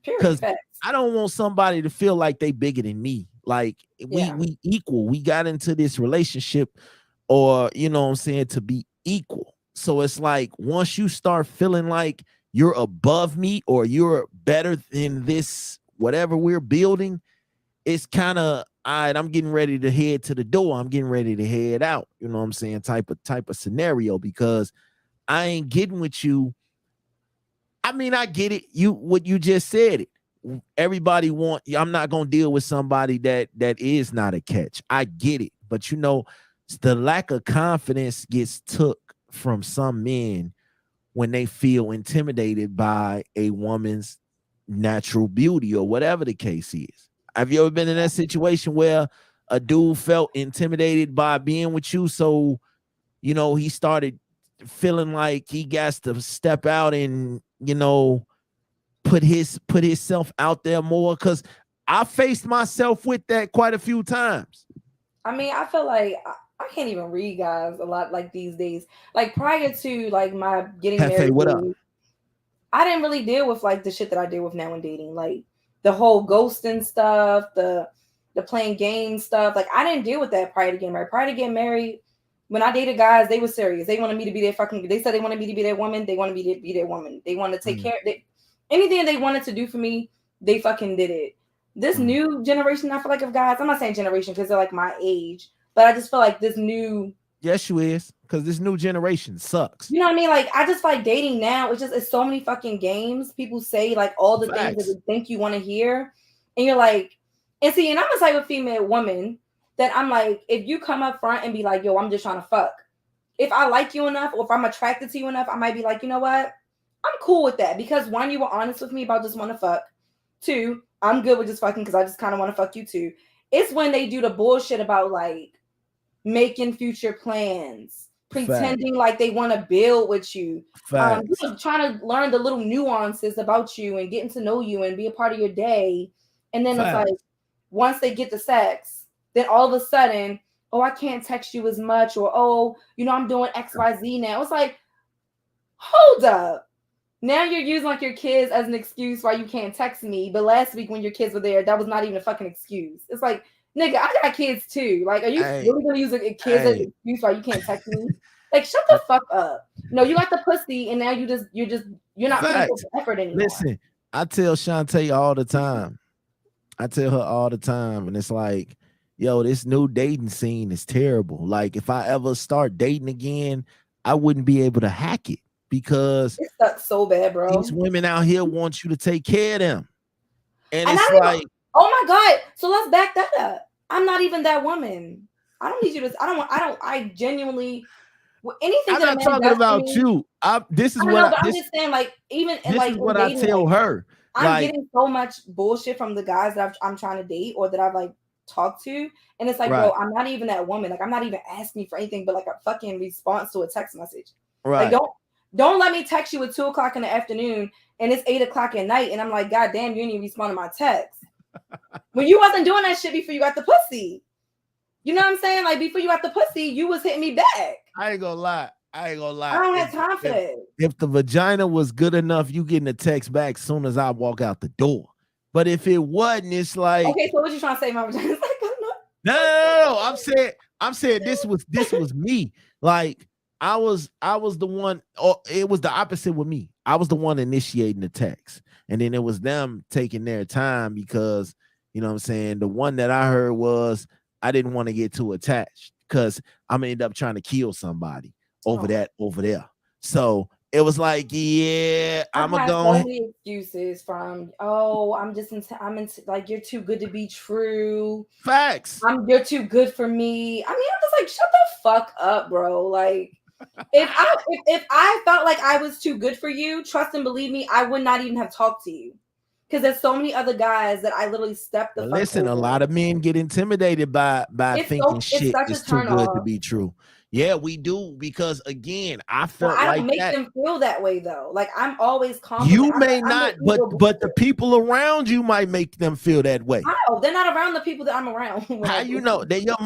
Because I don't want somebody to feel like they bigger than me. Like Yeah. we equal. We got into this relationship, or you know what I'm saying, to be equal. So it's like once you start feeling like you're above me or you're better than this whatever we're building, it's kind of all right, I'm getting ready to head to the door. I'm getting ready to head out. You know what I'm saying? Type of scenario, because I ain't getting with you. I mean, I get it. What you just said it. Everybody want. I'm not gonna deal with somebody that is not a catch. I get it, but you know, the lack of confidence gets took from some men when they feel intimidated by a woman's natural beauty or whatever the case is. Have you ever been in that situation where a dude felt intimidated by being with you? So, you know, he started feeling like he got to step out and, you know, put himself out there more. Cause I faced myself with that quite a few times. I mean, I feel like I can't even read guys a lot like these days. Like prior to like my getting Hefe, married what up? days, I didn't really deal with like the shit that I deal with now in dating, like the whole ghosting stuff, the playing game stuff. Like I didn't deal with that prior to getting married. Prior to getting married, when I dated guys, they were serious. They wanted me to be their fucking. They said they wanted me to be their woman. They wanted me to be their woman. They wanted to take care. Anything they wanted to do for me, they fucking did it. This new generation, I feel like, of guys. I'm not saying generation because they're like my age, but I just feel like this new. Yes, you is, because this new generation sucks. You know what I mean? Like I just like dating now. It's so many fucking games. People say like all the things that they think you want to hear, and you're like, and see, and I'm a type of female woman that I'm like, if you come up front and be like, yo, I'm just trying to fuck. If I like you enough, or if I'm attracted to you enough, I might be like, you know what? I'm cool with that because one, you were honest with me about just want to fuck. Two, I'm good with just fucking because I just kind of want to fuck you too. It's when they do the bullshit about like making future plans, pretending like they want to build with you, trying to learn the little nuances about you and getting to know you and be a part of your day. And then it's like once they get the sex, then all of a sudden, oh, I can't text you as much, or oh, you know, I'm doing XYZ now. It's like, hold up. Now you're using like your kids as an excuse why you can't text me. But last week when your kids were there, that was not even a fucking excuse. It's like, nigga, I got kids too. Like, are you really gonna use a kid as an excuse why you can't text me? Like, shut the fuck up. No, you got the pussy, and now you're not putting effort anymore. Listen, I tell Shantae all the time. I tell her all the time, and it's like, yo, this new dating scene is terrible. Like, if I ever start dating again, I wouldn't be able to hack it. Because it sucks so bad, bro. These women out here want you to take care of them. And it's like, oh my God. So let's back that up. I'm not even that woman. I don't need you to, I genuinely, anything I'm that not talking about you. This is what I'm just saying, like, even this like is what I tell her. I'm getting so much bullshit from the guys that I'm trying to date or that I've like talked to. And it's like, bro, I'm not even that woman. Like, I'm not even asking for anything but like a fucking response to a text message. Right. Like, don't let me text you at 2:00 in the afternoon and it's 8:00 at night. And I'm like, God damn, you didn't even respond to my text. When you wasn't doing that shit before you got the pussy. You know what I'm saying? Like before you got the pussy, you was hitting me back. I ain't gonna lie. I don't have time for that. If the vagina was good enough, you getting a text back as soon as I walk out the door. But if it wasn't, it's like, okay, so what you trying to say? My vagina's like, no. I'm saying this was me. Like, I was the one, or it was the opposite with me. I was the one initiating the text. And then it was them taking their time because, you know what I'm saying? The one that I heard was, I didn't want to get too attached because I'm gonna end up trying to kill somebody over there. So it was like, yeah, I'm gonna go. So many excuses from, oh, I'm into, like, you're too good to be true. Facts. You're too good for me. I mean, I'm just like, shut the fuck up, bro. Like, if I felt like I was too good for you, trust and believe me, I would not even have talked to you. Because there's so many other guys that I literally stepped the fuck listen, over. A lot of men get intimidated by thinking shit is too good to be true. Yeah, we do, because again, I felt I like don't make them feel that way though. Like, I'm always confident. You may not, but the people around you might make them feel that way. How? They're not around the people that I'm around. How you know? They're your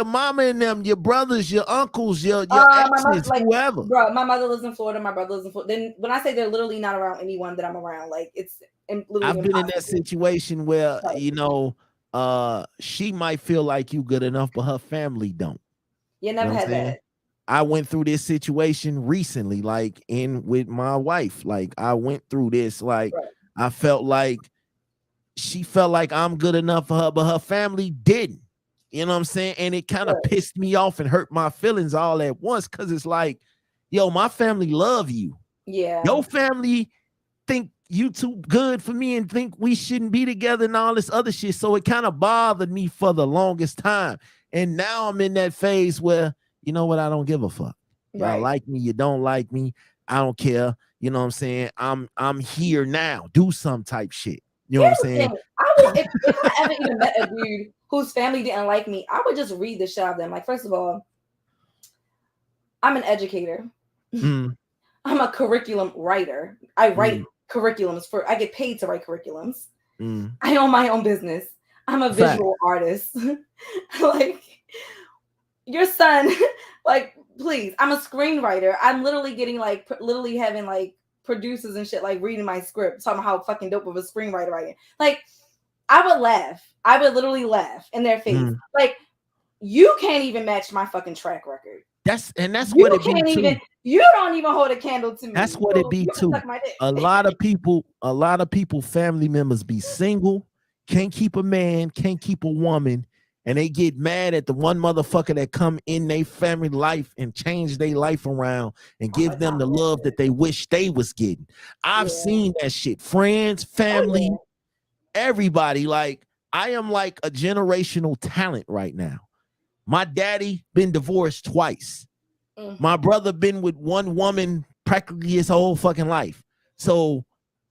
mama and them, your brothers, your uncles, your exes, whoever. Bro, my mother lives in Florida. My brother lives in Florida. Then when I say they're literally not around anyone that I'm around, like it's literally I've been in that situation where, you know, she might feel like you good enough, but her family don't. You You know never what I'm had saying? that. I went through this situation recently, like in with my wife. Like I went through this, like Right. I felt like she felt like I'm good enough for her, but her family didn't. You know what I'm saying? And it kind of Right. pissed me off and hurt my feelings all at once because it's like, yo, my family love you. Yeah. Your family think you too good for me and think we shouldn't be together and all this other shit. So it kind of bothered me for the longest time. And now I'm in that phase where, you know what, I don't give a fuck. Y'all Right. like me, you don't like me. I don't care. You know what I'm saying? I'm here now. Do some type shit. You know what I'm Here's the saying? thing. I will if I ever even met a dude whose family didn't like me, I would just read the shit out of them. Like, first of all, I'm an educator. Mm, I'm a curriculum writer. I write mm, curriculums I get paid to write curriculums. mm. I own my own business. I'm a Fact. visual artist. Like your son, like, please, I'm a screenwriter. I'm literally getting like literally having like producers and shit like reading my script, talking about how fucking dope of a screenwriter I am. Like, I would laugh. I would literally laugh in their face. Mm. Like, you can't even match my fucking track record. That's You what it be can't too. even, you don't even hold a candle to me. That's what it So be you can too. suck my dick. A lot of people, family members be single, can't keep a man, can't keep a woman, and they get mad at the one motherfucker that come in their family life and change their life around and Oh my give them the God. love that they wish they was getting. I've Yeah. seen that shit. Friends, family, Oh, everybody. Like, I am like a generational talent right now. My daddy been divorced twice. yeah. My brother been with one woman practically his whole fucking life. So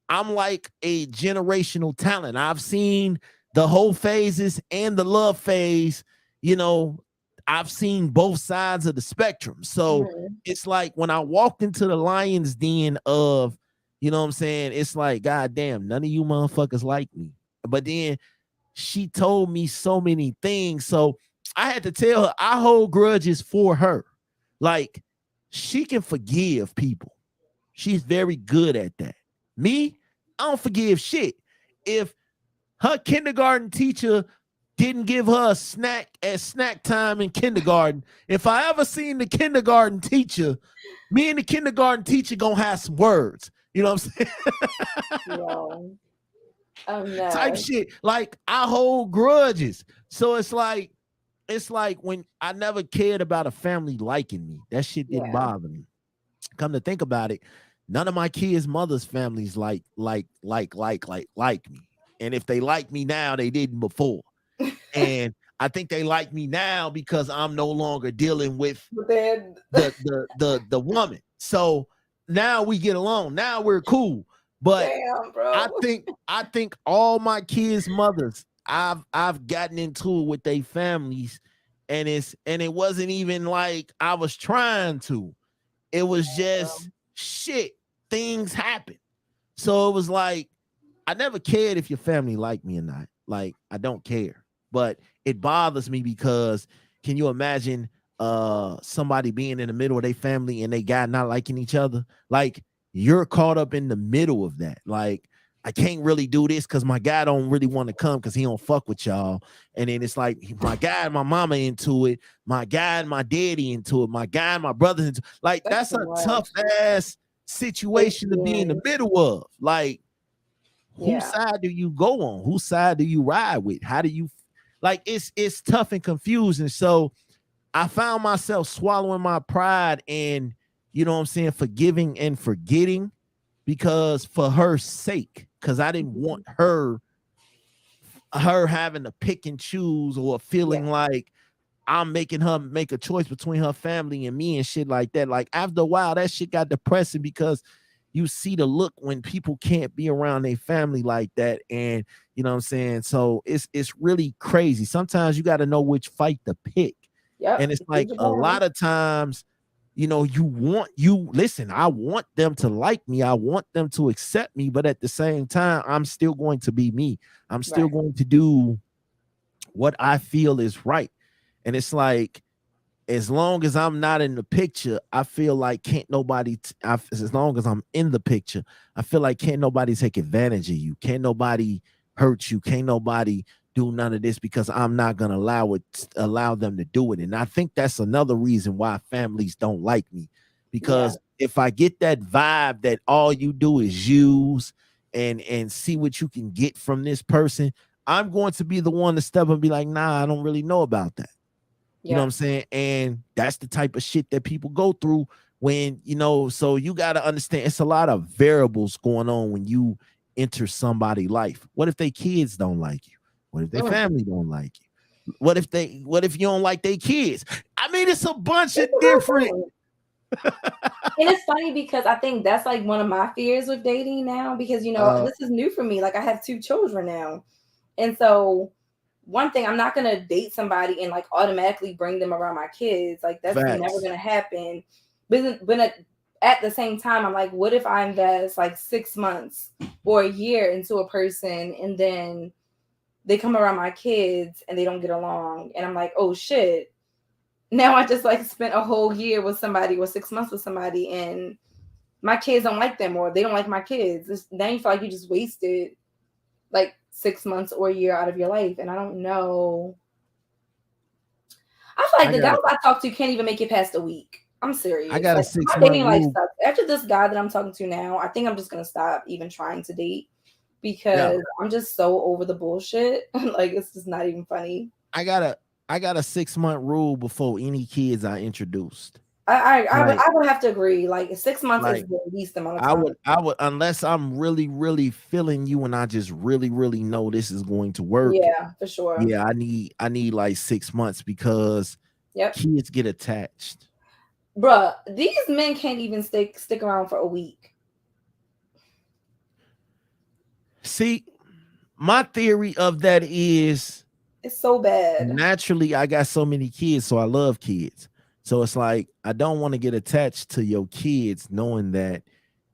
I'm like a generational talent. I've seen the whole phases and the love phase. You know, I've seen both sides of the spectrum. So Mhm. it's like when I walked into the lion's den of, you know what I'm saying? It's like, God damn, none of you motherfuckers like me. But then she told me so many things. So I had to tell her I hold grudges for her. Like, she can forgive people. She's very good at that. Me, I don't forgive shit. If her kindergarten teacher didn't give her a snack at snack time in kindergarten, if I ever seen the kindergarten teacher, me and the kindergarten teacher gonna have some words. You know what I'm saying? Yo. Oh Type no. shit. Like, I hold grudges. So it's like when I never cared about a family liking me. That shit didn't Yeah. bother me. Come to think about it, none of my kids' mothers' families like me. And if they like me now, they didn't before. And I think they like me now because I'm no longer dealing with But then, the woman. So now we get along. Now we're cool. But damn, bro. I think all my kids' mothers, I've gotten into it with their families, and it wasn't even like I was trying to. It was just shit. Things happen. So it was like I never cared if your family liked me or not. Like, I don't care. But it bothers me because can you imagine somebody being in the middle of their family and they got not liking each other? Like, you're caught up in the middle of that. Like, I can't really do this because my guy don't really want to come because he don't fuck with y'all. And then it's like my guy and my mama into it, my guy and my daddy into it, my guy and my brothers into like that's a tough ass situation to be in the middle of. Like, whose side do you go on? Whose side do you ride with? How do you like it's tough and confusing. So I found myself swallowing my pride and, you know what I'm saying, forgiving and forgetting because for her sake, because I didn't want her having to pick and choose or feeling like I'm making her make a choice between her family and me and shit like that. Like, after a while, that shit got depressing because you see the look when people can't be around their family like that. And you know what I'm saying? So it's really crazy. Sometimes you got to know which fight to pick. Yep. And it's like a lot of times, you know, I want them to like me. I want them to accept me. But at the same time, I'm still going to be me. I'm still going to do what I feel is right. And it's like, as long as I'm not in the picture, I feel like can't nobody, as long as I'm in the picture, I feel like can't nobody take advantage of you. Can't nobody hurt you. Can't nobody do do none of this because I'm not gonna allow them to do it. And I think that's another reason why families don't like me. Because if I get that vibe that all you do is use and see what you can get from this person, I'm going to be the one to step up and be like, nah, I don't really know about that. You know what I'm saying? And that's the type of shit that people go through when, so you got to understand it's a lot of variables going on when you enter somebody's life. What if they kids don't like you? What if their family don't like you? What if you don't like their kids? I mean, it's a bunch of different. And it's funny because I think that's like one of my fears with dating now, because this is new for me. Like, I have 2 children now. And so one thing, I'm not going to date somebody and like automatically bring them around my kids. Like, that's never going to happen. But at the same time, I'm like, what if I invest like 6 months or a year into a person and then they come around my kids and they don't get along? And I'm like, oh shit. Now I just like spent a whole year with somebody or 6 months with somebody and my kids don't like them or they don't like my kids. Now you feel like you just wasted like 6 months or a year out of your life. And I don't know. I feel like the guys I talk to can't even make it past a week. I'm serious. I got like, a 6 month dating life sucks. After this guy that I'm talking to now, I think I'm just gonna stop even trying to date because I'm just so over the bullshit. Like, it's just not even funny. I got a 6 month rule before any kids I introduced. I would have to agree. Like, 6 months is the least amount of time. I would unless I'm really, really feeling you and I just really, really know this is going to work. Yeah, for sure. Yeah, I need like 6 months because kids get attached. Bruh, these men can't even stick around for a week. See, my theory of that is it's so bad. Naturally, I got so many kids, so I love kids. So it's like I don't want to get attached to your kids knowing that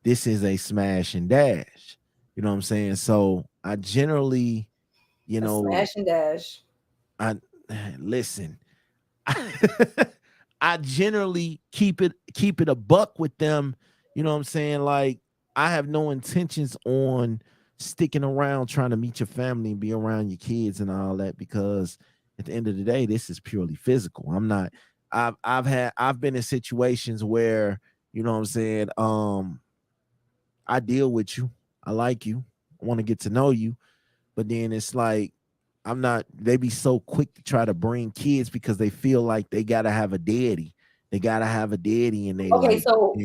this is a smash and dash. You know what I'm saying? So I generally, smash and dash. Listen. I generally keep it a buck with them. You know what I'm saying? Like, I have no intentions on sticking around trying to meet your family and be around your kids and all that, because at the end of the day, this is purely physical. I've been in situations where, you know what I'm saying, I deal with you. I like you. I want to get to know you. But then it's like, they be so quick to try to bring kids because they feel like they gotta have a daddy. They gotta have a daddy and they so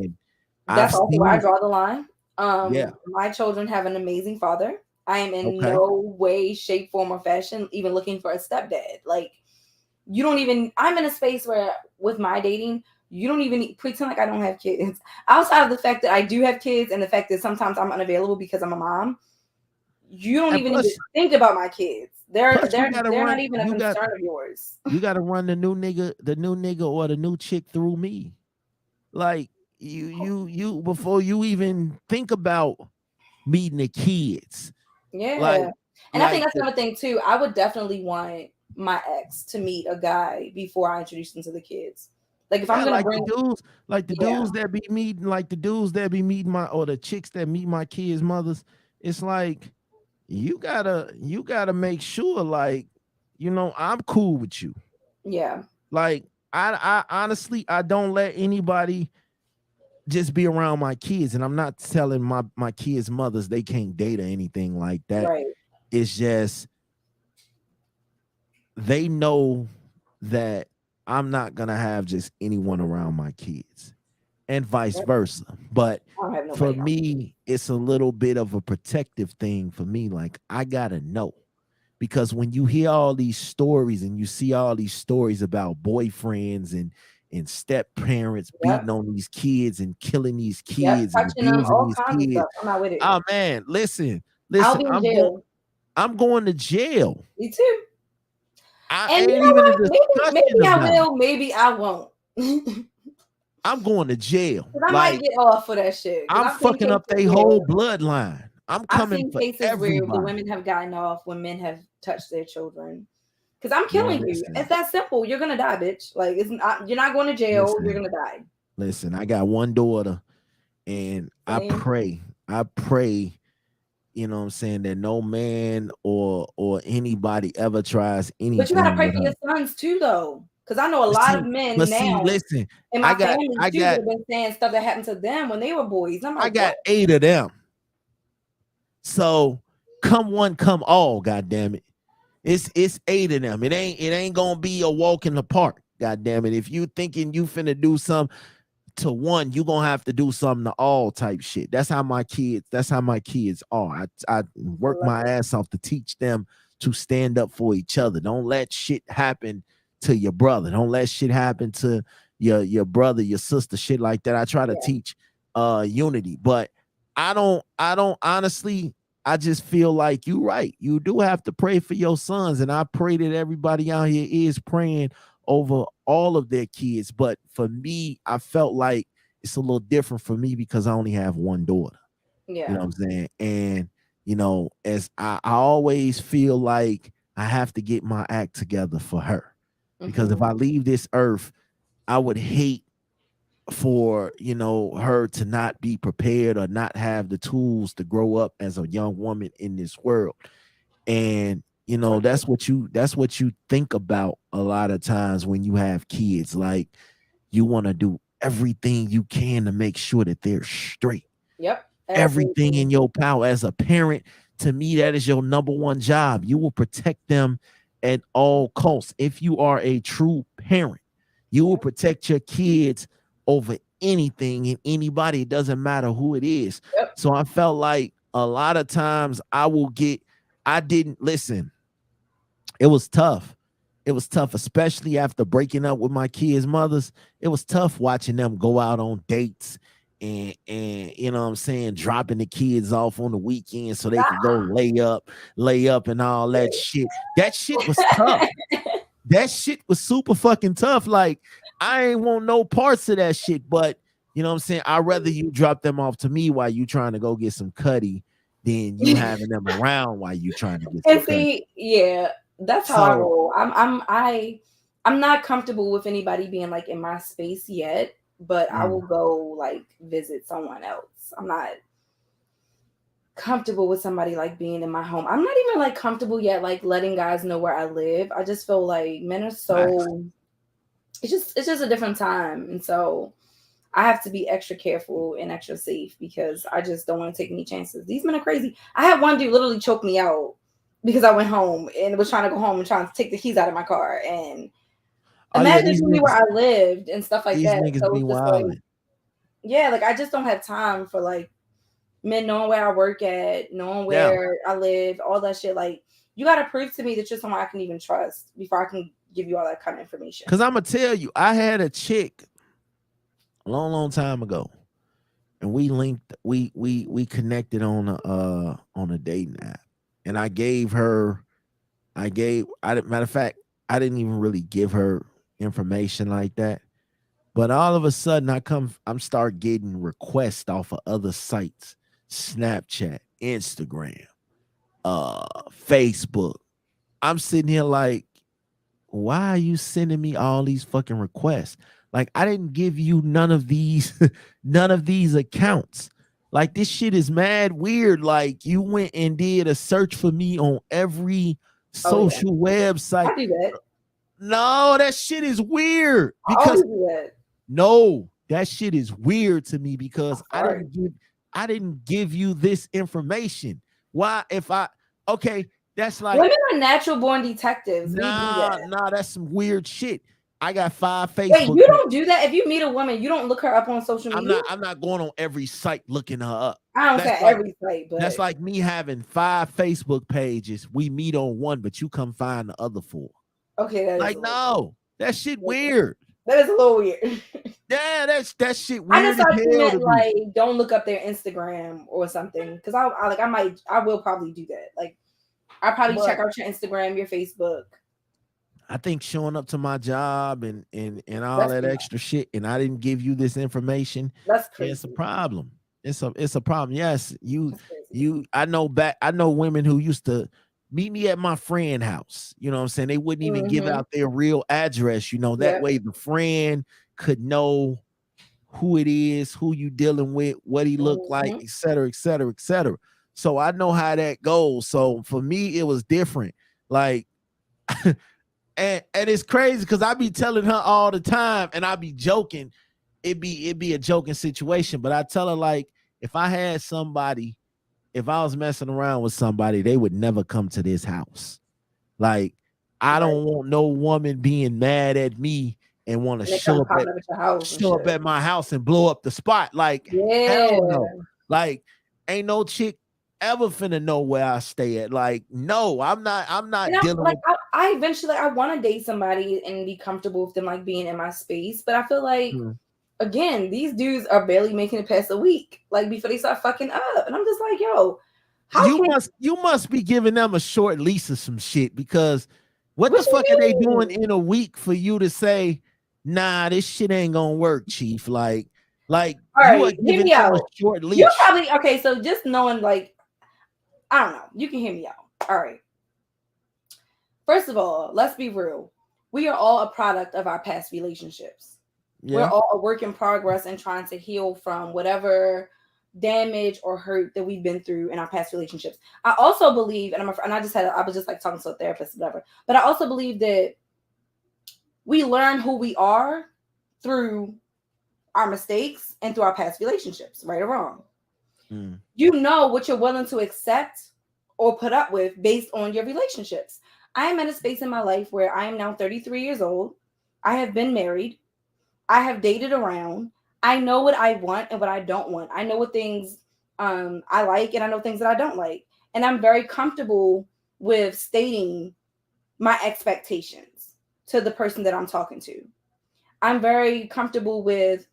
that's also where I draw the line. My children have an amazing father. I am in no way, shape, form, or fashion even looking for a stepdad. Like, I'm in a space where with my dating, you don't even pretend like I don't have kids. Outside of the fact that I do have kids and the fact that sometimes I'm unavailable because I'm a mom, you don't even think about my kids. They're not even a concern of yours. You got to run the new nigga or the new chick through me. Like, you before you even think about meeting the kids. Yeah. I think that's another thing too. I would definitely want my ex to meet a guy before I introduce him to the kids. Like, if I'm gonna bring dudes that be meeting, like the dudes that be meeting or the chicks that meet my kids' mothers, it's like you gotta make sure, like, I'm cool with you. Yeah. Like, I honestly, I don't let anybody just be around my kids, and I'm not telling my kids' mothers they can't date or anything like that. Right. It's just they know that I'm not gonna have just anyone around my kids, and vice versa. But for me, it's a little bit of a protective thing for me. Like, I gotta know, because when you hear all these stories and you see all these stories about boyfriends and step parents beating on these kids and killing these kids and abusing these kids. I'm not with it. Oh man, listen. I'll be in jail. I'm going to jail. Me too. I ain't even a discussion maybe I will, maybe I won't. I'm going to jail. I might get off for that shit. I'm fucking up their whole bloodline. I'm coming for everybody. Where the women have gotten off when men have touched their children. Because I'm killing you. It's that simple. You're gonna die, bitch. Like, you're not going to jail. You're gonna die. Listen, I got one daughter, and I pray you know what I'm saying, that no man or anybody ever tries But you gotta anything pray with for her. your sons too, though, because I know a But lot of see, men now listen, in I my got family I too that got have been saying stuff that happened to them when they were boys. I'm I like, what? got 8 of them. So come one, come all, god damn it. It's 8 of them. It ain't gonna be a walk in the park, god damn it. If you thinking you finna do something to one, you gonna have to do something to all type shit. That's how my kids are. I I work love my it. ass off to teach them to stand up for each other. Don't let shit happen to your brother. Don't let shit happen to your brother, your sister, shit like that. I try to Yeah. teach unity, but I don't honestly, I just feel like you're right. You do have to pray for your sons, and I pray that everybody out here is praying over all of their kids. But for me, I felt like it's a little different for me because I only have one daughter. You know Yeah. what I'm saying? And as I always feel like I have to get my act together for her. Because if Hmm. I leave this earth, I would hate for her to not be prepared or not have the tools to grow up as a young woman in this world. And that's what you think about a lot of times when you have kids. Like, you want to do everything you can to make sure that they're straight. Yep. Everything Absolutely. in your power as a parent, to me, that is your number one job. You will protect them at all costs. If you are a true parent, you will Yep. protect your kids over anything and anybody. It doesn't matter who it is. Yep. So I felt like a lot of times I didn't listen. It was tough. It was tough, especially after breaking up with my kids' mothers. It was tough watching them go out on dates and you know what I'm saying, dropping the kids off on the weekend so they could go lay up and all that shit. That shit was tough. That shit was super fucking tough. Like, I ain't want no parts of that shit, but you know what I'm saying? I'd rather you drop them off to me while you trying to go get some cutty than you having them around while you trying to get some And cutty. see, yeah, that's how I So roll. I'm not comfortable with anybody being like in my space yet, but I will mm, go like visit someone else. I'm not comfortable with somebody like being in my home. I'm not even like comfortable yet like letting guys know where I live. I just feel like men are facts. so it's just a different time. And so I have to be extra careful and extra safe because I just don't want to take any chances. These men are crazy. I had one dude literally choke me out because I went home and was trying to go home and trying to take the keys out of my car. And Oh yeah, imagine if these you knew where niggas, I lived and stuff like these that. niggas So be it's just like, wilding. yeah, like I just don't have time for like men knowing where I work at, knowing Yeah. where I live, all that shit. Like, you got to prove to me that you're someone I can even trust before I can give you all that kind of information. Cause I'm gonna tell you, I had a chick a long time ago, and we linked, we connected on a dating app. And matter of fact, I didn't even really give her information like that. But all of a sudden, I'm start getting requests off of other sites, Snapchat, Instagram, Facebook. I'm sitting here like, why are you sending me all these fucking requests? Like, I didn't give you none of these, none of these accounts. Like, this shit is mad weird. Like, you went and did a search for me on every Oh, yeah. social website. I do that. No, that shit is weird I always because do that. no, that shit is weird to me I'm because I sorry. didn't give you this information. Why if I okay, that's like, Women are natural born detectives. We do nah, that. nah, that's some weird shit. I got 5 Wait, Facebook you pages. don't do that? If you meet a woman, you don't look her up on social I'm media? not going on every site looking her up. I don't That's say like every site, that's but like me having 5 Facebook pages. We meet on one, but you come find the other 4. okay, that is Like, a little no, that shit weird. weird. That is a little weird. Yeah, that shit I just weird as thought you hell meant to me. like don't look up their Instagram or something. Cause I will probably do that. Like I probably check But out your Instagram, your Facebook. I think showing up to my job and all That's that too much. extra shit, and I didn't give you this information, That's yeah, it's a crazy. problem. It's a problem. Yes, you That's crazy. you I know women who used to meet me at my friend house. You know what I'm saying? They wouldn't even give Mm-hmm. out their real address, that Yep. way the friend could know who it is, who you dealing with, what he looked like, Mm-hmm. et cetera, et cetera, et cetera. So I know how that goes. So for me, it was different. Like, and it's crazy because I be telling her all the time, and I be joking. It'd be a joking situation, but I tell her, like, if I had somebody, if I was messing around with somebody, they would never come to this house. Like, I don't want no woman being mad at me and want to And they come show popping up at your house and shit. up at my house and blow up the spot. Like, Yeah. hell no. Like, ain't no chick ever finna know where I stay at. Like, no, I'm not dealing like, with. I eventually, I want to date somebody and be comfortable with them, like, being in my space. But I feel like, again, these dudes are barely making it past a week, like, before they start fucking up. And I'm just like, yo, you must be giving them a short lease of some shit, because what the fuck are they doing in a week for you to say, nah, this shit ain't gonna work, Chief? Like all you right, are giving them a short leash. You're probably okay. So just knowing, like, I don't know, you can hear me out. All right. First of all, let's be real. We are all a product of our past relationships. Yeah. We're all a work in progress and trying to heal from whatever damage or hurt that we've been through in our past relationships. I also believe, and I was just like talking to a therapist, whatever. But I also believe that we learn who we are through our mistakes and through our past relationships, right or wrong. You know what you're willing to accept or put up with based on your relationships. I am at a space in my life where I am now 33 years old. I have been married. I have dated around. I know what I want and what I don't want. I know what things I like, and I know things that I don't like. And I'm very comfortable with stating my expectations to the person that I'm talking to. I'm very comfortable with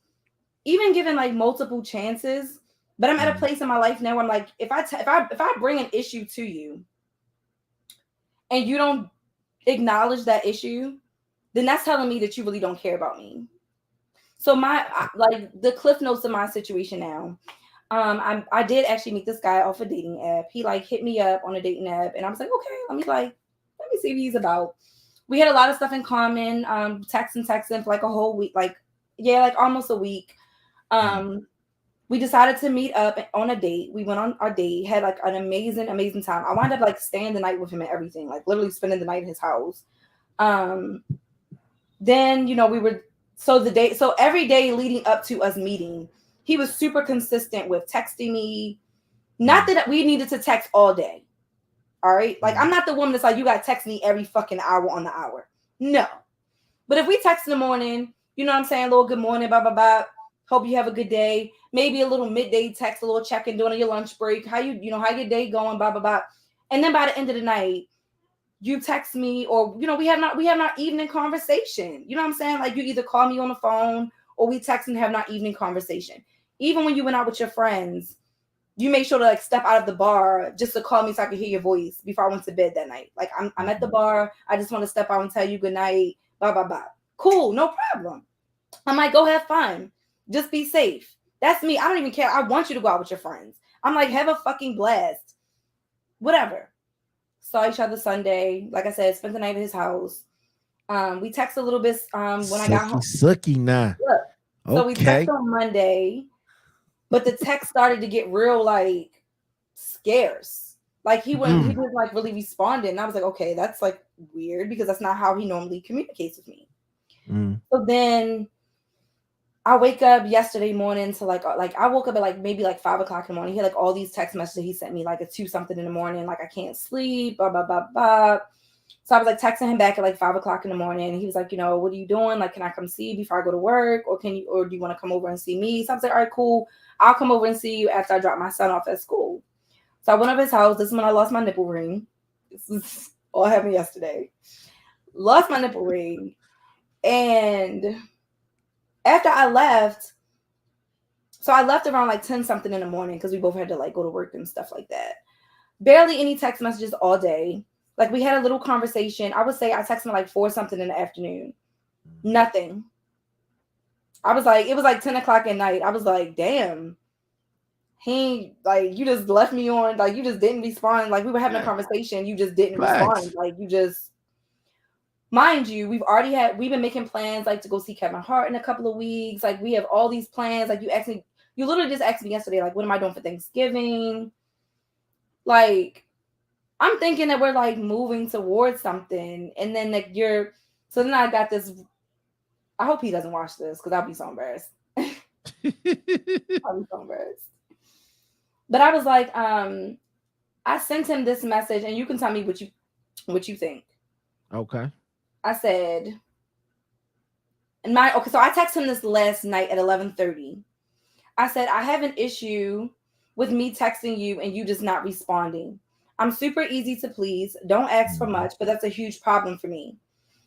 even giving, like, multiple chances. But I'm at a place in my life now where I'm like, if I bring an issue to you and you don't acknowledge that issue, then that's telling me that you really don't care about me. So like, the cliff notes of my situation now. I did actually meet this guy off a dating app. He, like, hit me up on a dating app, and I was like, okay, let me see what he's about. We had a lot of stuff in common. Texting for like a whole week, like almost a week. We decided to meet up on a date. We went on our date, had, like, an amazing time. I wound up, like, staying the night with him and everything, like, literally spending the night in his house. Then, so every day leading up to us meeting, he was super consistent with texting me. Not that we needed to text all day. All right. Like, I'm not the woman that's like, you got to text me every fucking hour on the hour. No. But if we text in the morning, you know what I'm saying? A little good morning, blah, blah, blah. Hope you have a good day. Maybe a little midday text, a little check-in during your lunch break. How your day going, blah, blah, blah. And then by the end of the night, you text me, or, we have not evening conversation. You know what I'm saying? Like, you either call me on the phone or we text and have not evening conversation. Even when you went out with your friends, you make sure to, like, step out of the bar just to call me so I can hear your voice before I went to bed that night. Like, I'm at the bar. I just want to step out and tell you good night, blah, blah, blah. Cool. No problem. I'm like, go have fun. Just be safe. That's me. I don't even care. I want you to go out with your friends. I'm like, have a fucking blast. Whatever. Saw each other Sunday. Like I said, spent the night at his house. We text a little bit when I got home. Sucky nah. Look, so we text on Monday, but the text started to get real, like, scarce. Like, he was like really responding. And I was like, okay, that's, like, weird, because that's not how he normally communicates with me. So then I wake up yesterday morning to like I woke up at like maybe like 5 o'clock in the morning. He had like all these text messages he sent me like at 2 something in the morning, like I can't sleep, blah, blah, blah, blah. So I was like texting him back at like 5 o'clock in the morning. And he was like, what are you doing? Like, can I come see you before I go to work? Or do you want to come over and see me? So I was like, all right, cool. I'll come over and see you after I drop my son off at school. So I went up to his house. This is when I lost my nipple ring. This is all happened yesterday. Lost my nipple ring. And after I left, so I left around like 10 something in the morning because we both had to like go to work and stuff like that. Barely any text messages all day. Like, we had a little conversation. I would say I texted him like 4 something in the afternoon. Nothing. I was like, it was like 10 o'clock at night. I was like, damn. He, like, you just left me on, like, you just didn't respond. Like, we were having a conversation. You just didn't respond. Like, you just, mind you, we've been making plans, like, to go see Kevin Hart in a couple of weeks. Like, we have all these plans. Like, you literally just asked me yesterday, like, what am I doing for Thanksgiving? Like, I'm thinking that we're like moving towards something, and then like so then I got this. I hope he doesn't watch this because I'll be so embarrassed. I'll be so embarrassed. But I was like, I sent him this message, and you can tell me what you think. Okay. I said, okay, so I texted him this last night at 11:30. I said, I have an issue with me texting you and you just not responding. I'm super easy to please. Don't ask for much, but that's a huge problem for me.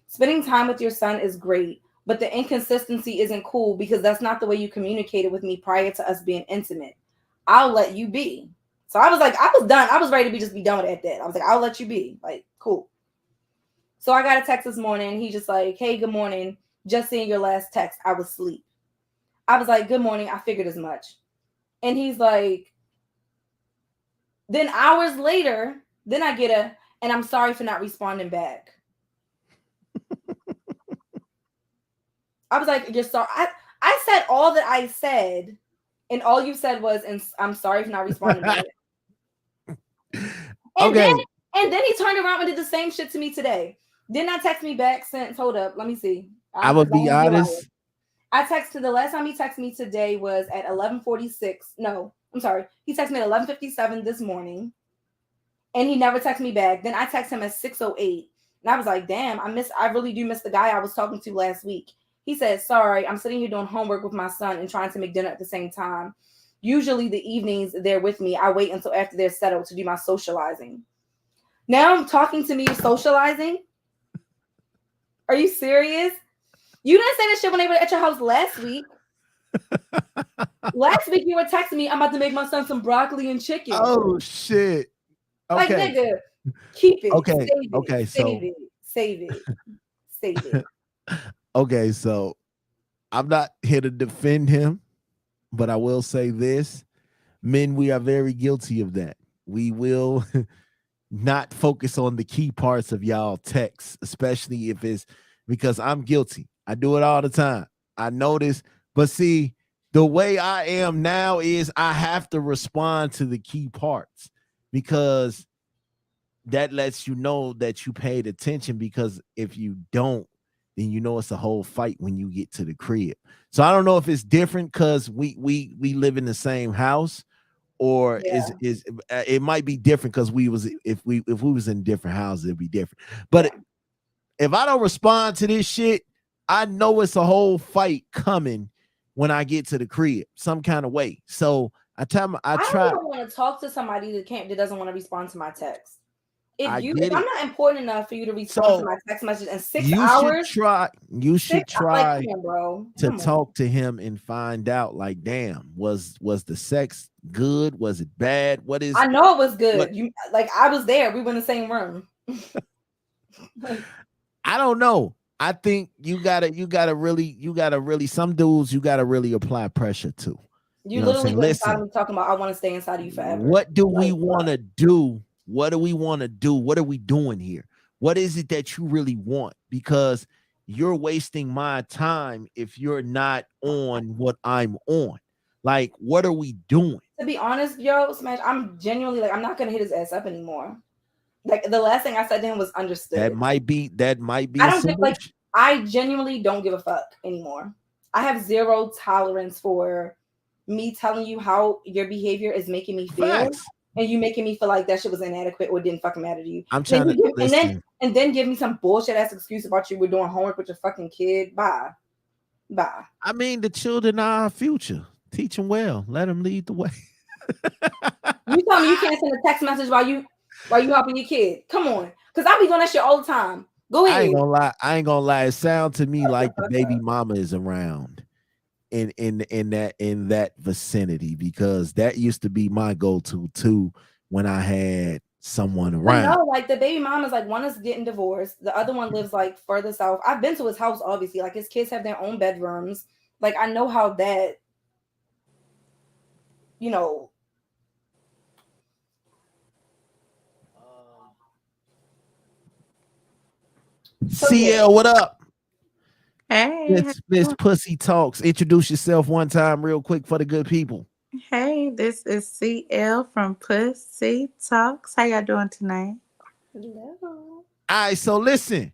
Spending time with your son is great, but the inconsistency isn't cool because that's not the way you communicated with me prior to us being intimate. I'll let you be. So I was like, I was done. I was ready to just be done with it at that. I was like, I'll let you be. Like, cool. So I got a text this morning. He's just like, hey, good morning. Just seeing your last text. I was asleep. I was like, good morning. I figured as much. And he's like, then hours later, then I get and I'm sorry for not responding back. I was like, you're sorry. I said all that I said, and all you said was, and I'm sorry for not responding back. Okay. And then he turned around and did the same shit to me today. Did not text me back since. Hold up. Let me see. I would be honest. I texted the last time he texted me today was at 11:46. No, I'm sorry. He texted me at 11:57 this morning. And he never texted me back. Then I texted him at 6:08. And I was like, damn, I really do miss the guy I was talking to last week. He said, sorry, I'm sitting here doing homework with my son and trying to make dinner at the same time. Usually the evenings they're with me, I wait until after they're settled to do my socializing. Now I'm talking to me socializing? Are you serious? You didn't say this shit when they were at your house last week. Last week you were texting me, I'm about to make my son some broccoli and chicken. Oh, shit. Okay. Like, nigga, keep it. Okay. Save it, okay. Save it. Okay. So I'm not here to defend him, but I will say this. Men, we are very guilty of that. We will not focus on the key parts of y'all texts, especially if it's because I'm guilty. I do it all the time. I notice, but see, the way I am now is I have to respond to the key parts because that lets you know that you paid attention, because if you don't, then you know it's a whole fight when you get to the crib. So I don't know if it's different because we live in the same house, or is it might be different because if we was in different houses, it'd be different. But if I don't respond to this shit, I know it's a whole fight coming when I get to the crib, some kind of way. So I don't want to talk to somebody that doesn't want to respond to my text. If I'm not important enough for you to respond to my text message in 6 hours, you should try like, bro. to talk to him and find out, like, damn, was the sex good? Was it bad? I know it was good. I was there. We were in the same room. I don't know. I think you gotta really some dudes you gotta really apply pressure to. You literally went inside of me talking about I want to stay inside of you forever. What do we want to do? What do we want to do? What are we doing here? What is it that you really want? Because you're wasting my time if you're not on what I'm on. Like, what are we doing? To be honest, yo, Smash, I'm genuinely like, I'm not gonna hit his ass up anymore. Like, the last thing I said to him was understood. That might be. I genuinely don't give a fuck anymore. I have zero tolerance for me telling you how your behavior is making me feel. Facts. And you making me feel like that shit was inadequate or didn't fucking matter to you. I'm trying to listen. And then give me some bullshit ass excuse about you were doing homework with your fucking kid. Bye. I mean, the children are our future. Teach them well. Let them lead the way. You tell me you can't send a text message while you helping your kid. Come on, because I be doing that shit all the time. Go ahead. I ain't gonna lie. It sounds to me like the baby mama is around in that vicinity, because that used to be my go-to too when I had someone around. No, like the baby mama's like, one is getting divorced, the other one lives like further south. I've been to his house, obviously. Like, his kids have their own bedrooms. Like, I know how that, you know. CL, what up? Hey, Miss Pussy Talks. Introduce yourself one time real quick for the good people. Hey, This is CL from Pussy Talks. How y'all doing tonight? Hello. All right, so listen.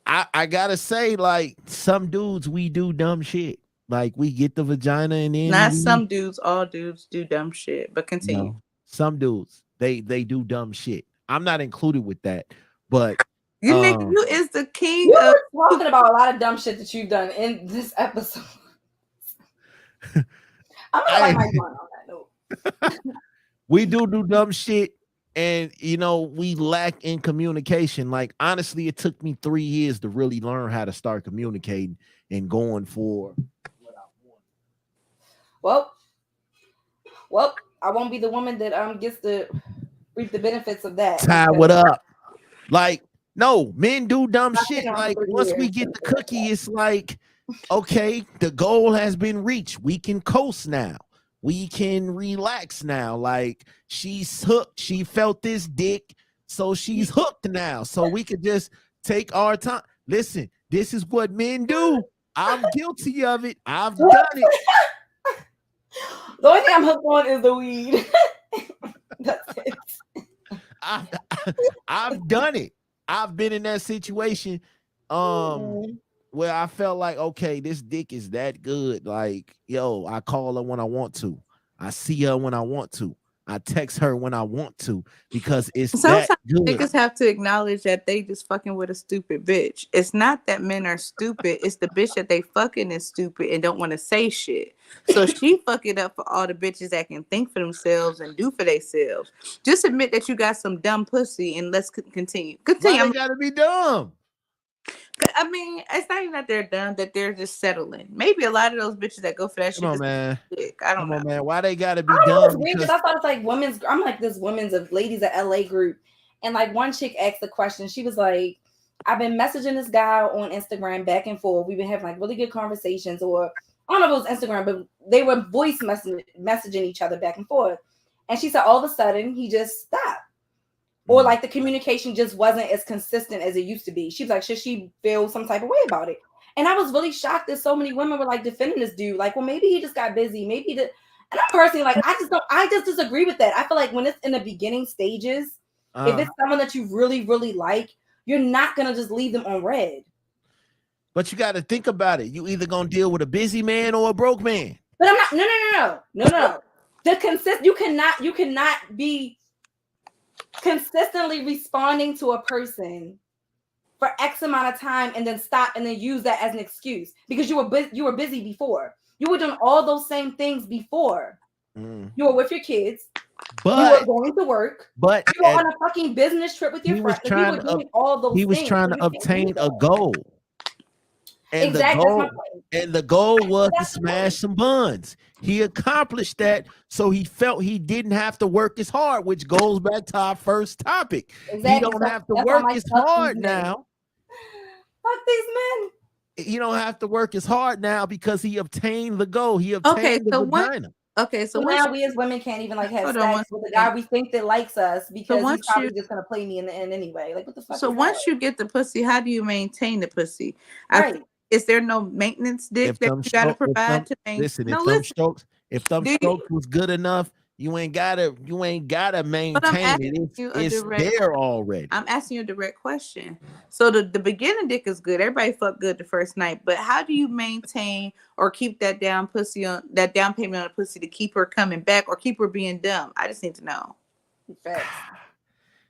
I gotta say, like, some dudes, we do dumb shit. Like, we get the vagina and then Not some dudes, all dudes do dumb shit, but continue. No, some dudes, they do dumb shit. I'm not included with that, but You nigga, you is the king You of were talking about a lot of dumb shit that you've done in this episode. I'm gonna like my one on that note. we do dumb shit, and you know, we lack in communication. Like, honestly, it took me 3 years to really learn how to start communicating and going for what I want. Well, I won't be the woman that gets to reap the benefits of that. Ty, what up? Like, no, men do dumb I've shit. been on Like, for once we years. get the cookie, it's like, okay, the goal has been reached. We can coast now. We can relax now. Like, she's hooked. She felt this dick, so she's hooked now. So we could just take our time. Listen, this is what men do. I'm guilty of it. I've done it. The only thing I'm hooked on is the weed. That's it. I've done it. I've been in that situation where I felt like, okay, this dick is that good. Like, yo, I call her when I want to. I see her when I want to. I text her when I want to because it's sometimes that good. niggas have to acknowledge that they just fucking with a stupid bitch. It's not that men are stupid. It's the bitch that they fucking is stupid and don't want to say shit. So she fuck it up for all the bitches that can think for themselves and do for themselves. Just admit that you got some dumb pussy and let's continue. Why they gotta be dumb? I mean, it's not even that they're dumb, that they're just settling. Maybe a lot of those bitches that go for that shit. Come on, man. I don't know, man. Why they gotta be I dumb? It's weird because I thought it's like women's. I'm like this women's of ladies at LA group, and like one chick asked the question. She was like, "I've been messaging this guy on Instagram back and forth. We've been having like really good conversations, or I don't know if it was Instagram, but they were voice messaging each other back and forth." And she said, all of a sudden, he just stopped. Or like the communication just wasn't as consistent as it used to be. She was like, should she feel some type of way about it? And I was really shocked that so many women were like defending this dude. Like, well, maybe he just got busy. Maybe he did. And I'm personally like, I just disagree with that. I feel like when it's in the beginning stages, if it's someone that you really, really like, you're not going to just leave them on red. But you got to think about it. You either going to deal with a busy man or a broke man. But I'm not, no. You cannot be consistently responding to a person for X amount of time and then stop and then use that as an excuse because you were busy before. You were doing all those same things before. You were with your kids. But you were going to work. But you were on a fucking business trip with your friends. You were doing all those things. He was trying to obtain a goal. And exactly. The goal was to smash some buns. He accomplished that, so he felt he didn't have to work as hard, which goes back to our first topic. Exactly. He don't have to work as hard now. Fuck these men. He don't have to work as hard now because he obtained the goal. He obtained the vagina. So now we as women can't even like have sex with a guy we think that likes us because he's probably just gonna play me in the end anyway. Like what the fuck? So once you get the pussy, how do you maintain the pussy? Right. Is there no maintenance dick that you gotta provide to maintain? If them strokes was good enough, you ain't gotta maintain it. It's there already. I'm asking you a direct question. So the beginning dick is good. Everybody fuck good the first night, but how do you maintain or keep that down payment on the pussy to keep her coming back or keep her being dumb? I just need to know.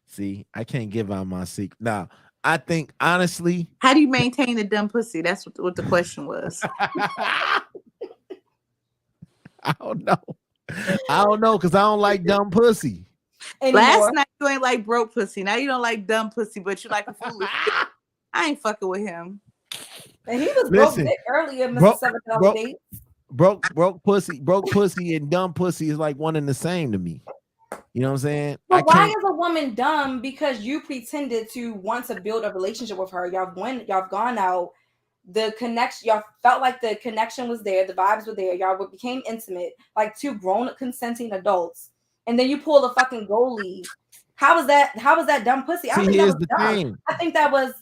See, I can't give out my secret now. I think honestly, how do you maintain the dumb pussy? That's what the question was. I don't know because I don't like dumb pussy. Anymore. Last night you ain't like broke pussy. Now you don't like dumb pussy, but you like a foolish. I ain't fucking with him. And he was broke earlier, Mr. $7 dates. Broke pussy and dumb pussy is like one and the same to me. You know what I'm saying? But why is a woman dumb? Because you pretended to want to build a relationship with her. Y'all gone out. The connection, y'all felt like the connection was there. The vibes were there. Y'all became intimate, like two grown consenting adults. And then you pull a fucking goalie. How was that dumb pussy? I think that was dumb. I think that was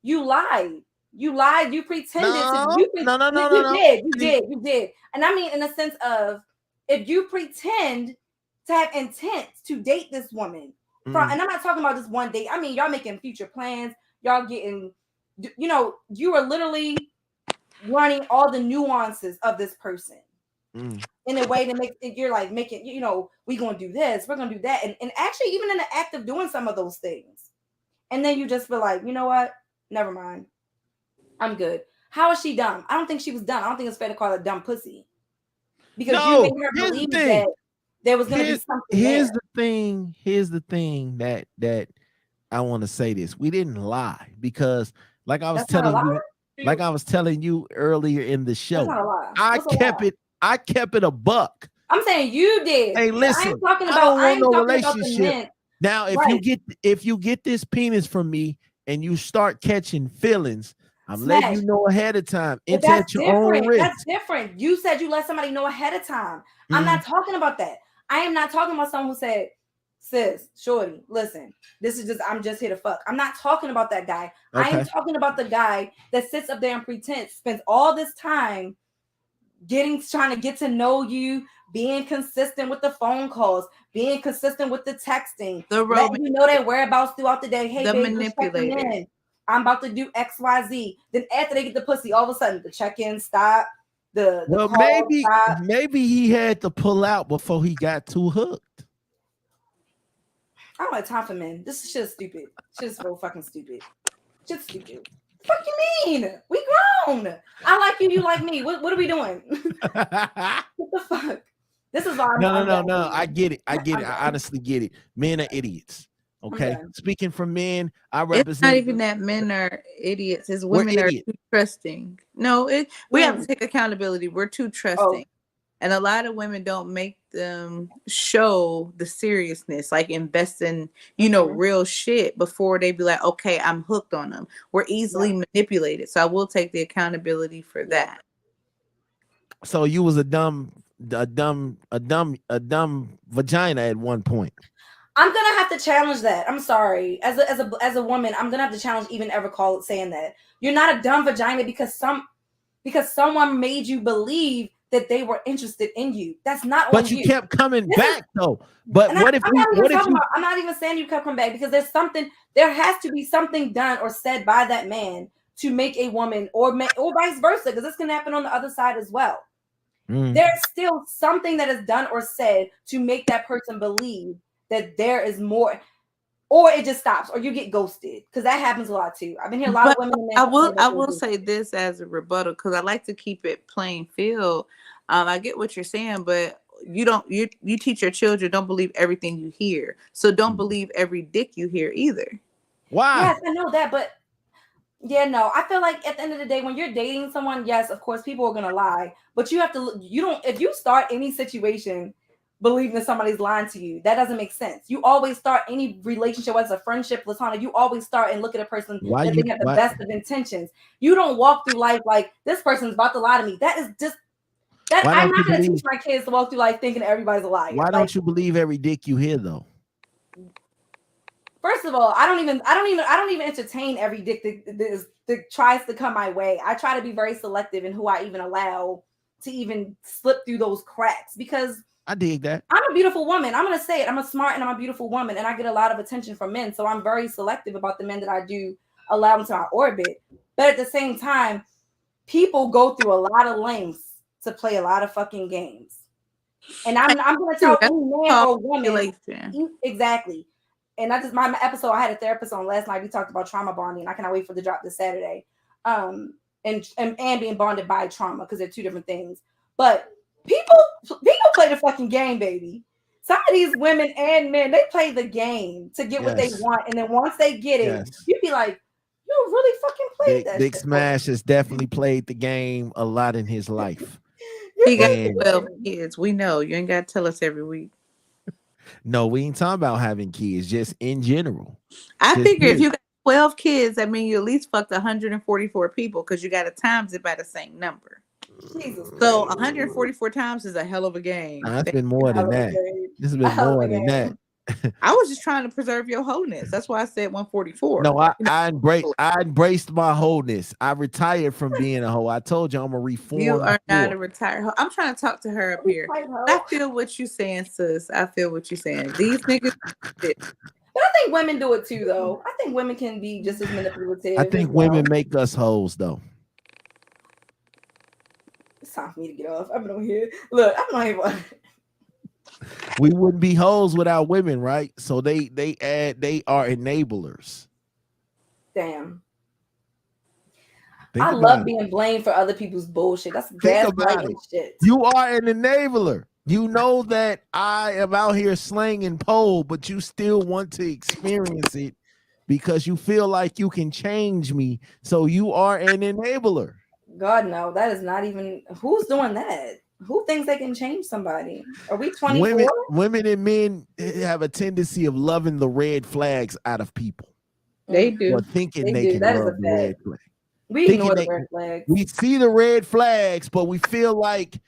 you lied. You pretended to. No. You did. And I mean, in the sense of if you pretend to have intent to date this woman, from, and I'm not talking about just one date. I mean, y'all making future plans. Y'all getting, you are literally learning all the nuances of this person in a way that makes it, you're like making, we gonna do this, we're gonna do that, and actually even in the act of doing some of those things, and then you just feel like, you know what? Never mind. I'm good. How is she dumb? I don't think she was dumb. I don't think it's fair to call her dumb pussy. Because you made her believe that there was going to be something Here's there. the thing that I want to say this. We didn't lie because like I was telling you earlier in the show, that's not a lie. I kept it a buck. I'm saying you did. Hey, listen, I don't want no relationship. Now, if you get this penis from me and you start catching feelings, I'm letting you know ahead of time. It's at your own risk. That's different. You said you let somebody know ahead of time. I'm not talking about that. I am not talking about someone who said, sis, shorty, listen, I'm just here to fuck. I'm not talking about that guy. Okay. I am talking about the guy that sits up there and pretends, spends all this time trying to get to know you, being consistent with the phone calls, being consistent with the texting, letting you know their whereabouts throughout the day. Hey, the babe, manipulator. I'm about to do XYZ. Then after they get the pussy, all of a sudden the check-in stop. Maybe he had to pull out before he got too hooked. I don't have time for men. This shit is stupid. Shit is so fucking stupid. Shit's stupid. What you mean? We grown. I like you. You like me. What are we doing? What the fuck? This is why No. I get it. I honestly get it. Men are idiots. Okay. Speaking for men, I represent. It's not even that men are idiots. It's women are too trusting. No, we have to take accountability. We're too trusting. And a lot of women don't make them show the seriousness, like invest in, real shit before they be like, okay, I'm hooked on them. We're easily manipulated. So I will take the accountability for that. So you was a dumb vagina at one point. I'm gonna have to challenge that. I'm sorry. As a woman, I'm gonna have to challenge even ever saying that. You're not a dumb vagina because someone made you believe that they were interested in you. That's not. But you kept coming back though. But I'm not even saying you kept coming back because there has to be something done or said by that man to make a woman or vice versa, because this can happen on the other side as well. There's still something that is done or said to make that person believe that there is more, or it just stops, or you get ghosted, because that happens a lot too. I've been hearing a lot of women. I will say this as a rebuttal, because I like to keep it plain field. I get what you're saying, but you teach your children don't believe everything you hear, so don't believe every dick you hear either. Why? Yes, I know that, but I feel like at the end of the day, when you're dating someone, yes, of course, people are gonna lie, but you have to. If you start any situation believing that somebody's lying to you, that doesn't make sense. You always start any relationship, whether it's a friendship, platonic, you always start and look at a person they have the best of intentions. You don't walk through life like this person's about to lie to me. That is just that. I'm not going to teach my kids to walk through life thinking everybody's a liar. Why don't you believe every dick you hear though? First of all, I don't even entertain every dick that tries to come my way. I try to be very selective in who I even allow to even slip through those cracks, because I dig that. I'm a beautiful woman. I'm going to say it. I'm a smart and I'm a beautiful woman, and I get a lot of attention from men. So I'm very selective about the men that I do allow into my orbit. But at the same time, people go through a lot of lengths to play a lot of fucking games. And I'm going to tell any man or woman. Exactly. And my episode, I had a therapist on last night. We talked about trauma bonding. I cannot wait for the drop this Saturday. And being bonded by trauma, because they're two different things. But people play the fucking game, baby. Some of these women and men, they play the game to get what they want, and then once they get it, you be like, you really fucking played that. Big Smash has definitely played the game a lot in his life. He got 12 kids. We know. You ain't got to tell us every week. No, we ain't talking about having kids, just in general. I figure if you got 12 kids, that means you at least fucked 144 people, because you got to times it by the same number. Jesus. So 144 times is a hell of a game. It's been more than that. This has been more than that. I was just trying to preserve your wholeness. That's why I said 144. No, I embraced my wholeness. I retired from being a hoe. I told you I'm a reform. You are not whore. a retired hoe. I'm trying to talk to her up here. I feel what you're saying, sis. I feel what you're saying. These niggas. But I think women do it too, though. I think women can be just as manipulative. I think women make us hoes, though. It's time for me to get off. I've been on here. Look, I'm not even. We wouldn't be hoes without women, right? So they are enablers. Damn. Think I about love it. being blamed for other people's bullshit. That's Think about gaslighting it. shit. You are an enabler. You know that I am out here slanging pole, but you still want to experience it because you feel like you can change me. So you are an enabler. God, no, that is not even. Who's doing that? Who thinks they can change somebody? Are we 24? Women and men have a tendency of loving the red flags out of people. They do. Or thinking they do. can That is love a the red flag. We ignore the red flags. We see the red flags, but we feel like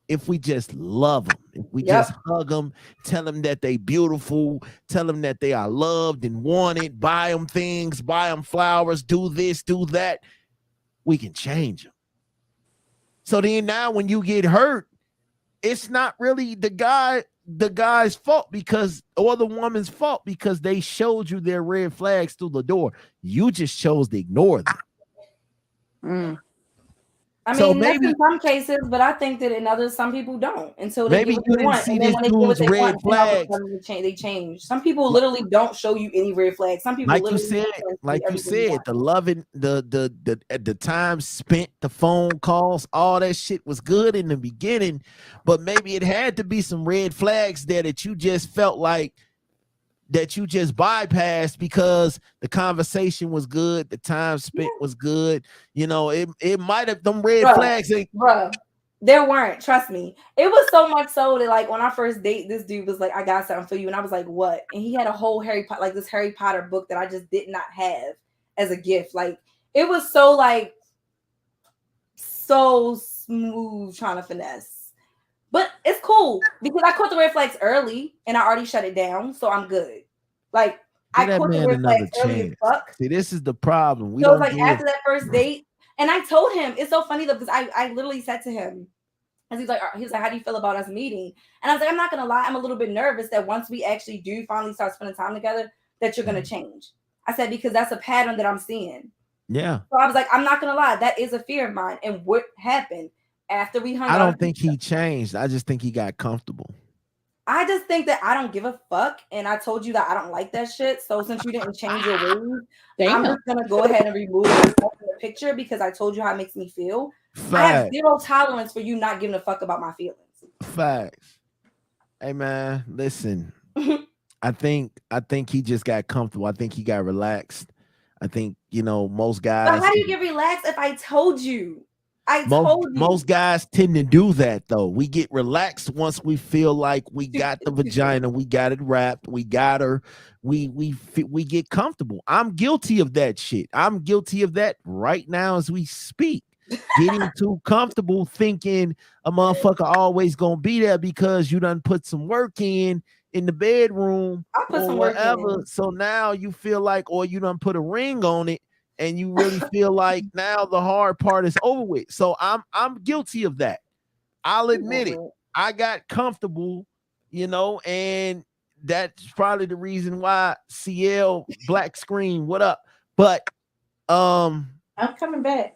if we just love them, if we just hug them, tell them that they beautiful, tell them that they are loved and wanted, buy them things, buy them flowers, do this, do that, we can change them. So then now when you get hurt, it's not really the guy's fault or the woman's fault because they showed you their red flags through the door. You just chose to ignore them. I mean, that's in some cases, but I think that in others, some people don't until they maybe get what you they didn't want. see And then this when they get what dude's they red want, then all of a flags. sudden they change. Some people literally don't show you any red flags. Some people Like you said, the loving, the time spent, the phone calls, all that shit was good in the beginning, but maybe it had to be some red flags there that you just felt like that you just bypassed because the conversation was good, the time spent was good. You know, it might have them red flags. Bro, there weren't. Trust me. It was so much so that like when I first date, this dude was like, "I got something for you," and I was like, "What?" And he had a whole Harry Potter book that I just did not have as a gift. Like it was so like so smooth trying to finesse. But it's cool because I caught the red flags early and I already shut it down, so I'm good. Like I caught the red flags early as fuck. See, this is the problem. So like after that first date, and I told him it's so funny though because I literally said to him, and he was like, "How do you feel about us meeting?" And I was like, "I'm not gonna lie, I'm a little bit nervous that once we actually do finally start spending time together, that you're gonna change." I said because that's a pattern that I'm seeing. Yeah. So I was like, "I'm not gonna lie, that is a fear of mine." And what happened? After we hung out, I don't think he changed. I just think he got comfortable. I just think that I don't give a fuck, and I told you that I don't like that shit. So since you didn't change your ways, I'm just gonna go ahead and remove yourself from the picture because I told you how it makes me feel. Facts. I have zero tolerance for you not giving a fuck about my feelings. Facts. Hey man, listen. I think he just got comfortable. I think he got relaxed. I think most guys. But how do you get relaxed if I told you? Most guys tend to do that though. We get relaxed once we feel like we got the vagina, we got it wrapped, we got her, we get comfortable. I'm guilty of that shit. I'm guilty of that right now as we speak. Getting too comfortable, thinking a motherfucker always gonna be there because you done put some work in the bedroom or whatever. So now you feel like, or you done put a ring on it. And you really feel like now the hard part is over with. So I'm guilty of that. I'll admit it. I got comfortable, and that's probably the reason why CL black screen. What up? But I'm coming back.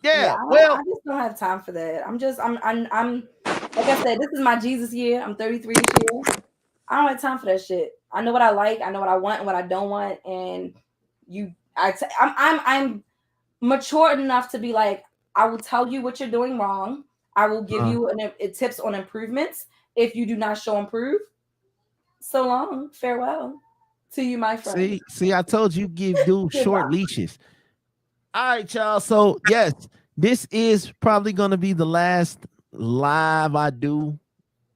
Yeah, I just don't have time for that. I'm like I said, this is my Jesus year. I'm 33 this year. I don't have time for that shit. I know what I like. I know what I want and what I don't want, and I'm mature enough to be like, I will tell you what you're doing wrong. I will give you tips on improvements. If you do not show improve, so long, farewell to you, my friend. See, I told you give dudes short leashes. All right, y'all. So yes, this is probably gonna be the last live I do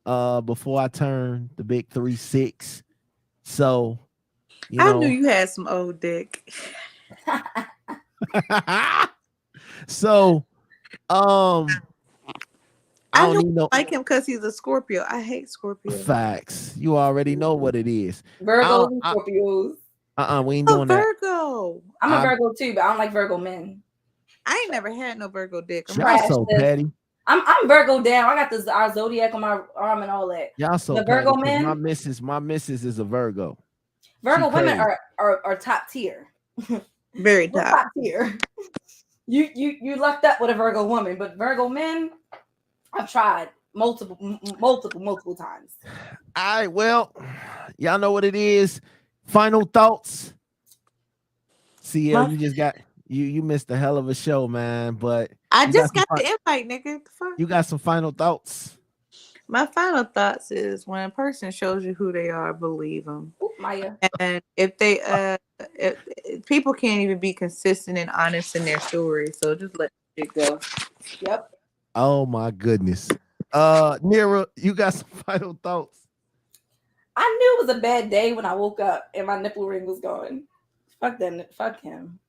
before I turn the big 36. So I knew you had some old dick. So I I I don't know need no I like him because he's a Scorpio. I hate Scorpio. facts. You already know what it is. Virgos and Scorpios. We ain't A doing that. Virgo. I'm a Virgo too, but I don't like Virgo men. I ain't never had no Virgo dick. Y'all so petty. I'm Virgo down. I got this our zodiac on my arm and all that. Y'all so the petty. Virgo men. My missus is a Virgo. Virgo women are top tier. Very top tier. You lucked up with a Virgo woman, but Virgo men, I've tried multiple times. All right, well, y'all know what it is. Final thoughts. CL, you just got you missed a hell of a show, man. But I just got the invite, nigga. The fuck? You got some final thoughts. My final thoughts is when a person shows you who they are, believe them. Ooh, Maya. And if they if people can't even be consistent and honest in their story, so just let it go. Yep. Oh my goodness. Nira, you got some final thoughts? I knew it was a bad day when I woke up and my nipple ring was gone. Fuck that. Fuck him.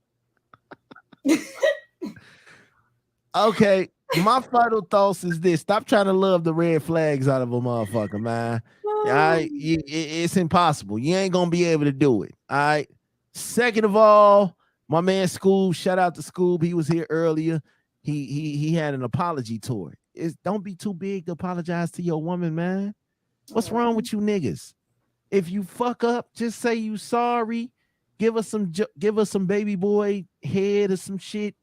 Okay, my final thoughts is this: stop trying to love the red flags out of a motherfucker, man. It's impossible. You ain't gonna be able to do it. All right. Second of all, my man Scoob, shout out to Scoob. He was here earlier. He had an apology tour. Don't be too big to apologize to your woman, man. What's wrong with you niggas? If you fuck up, just say you sorry. Give us some baby boy head or some shit.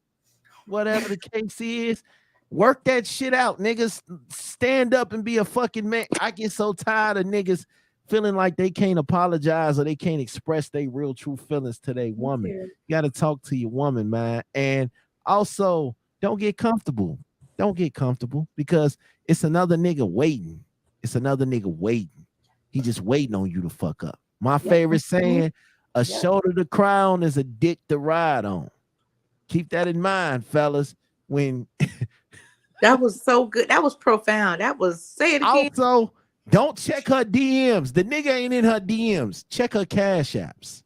Whatever the case is, work that shit out, niggas. Stand up and be a fucking man. I get so tired of niggas feeling like they can't apologize or they can't express their real true feelings to their woman. You got to talk to your woman, man. And also, don't get comfortable. Don't get comfortable because it's another nigga waiting. It's another nigga waiting. He just waiting on you to fuck up. My favorite saying, a shoulder to cry on is a dick to ride on. Keep that in mind, fellas. When that was so good. That was profound. That was say it again. Also, don't check her DMs. The nigga ain't in her DMs. Check her cash apps.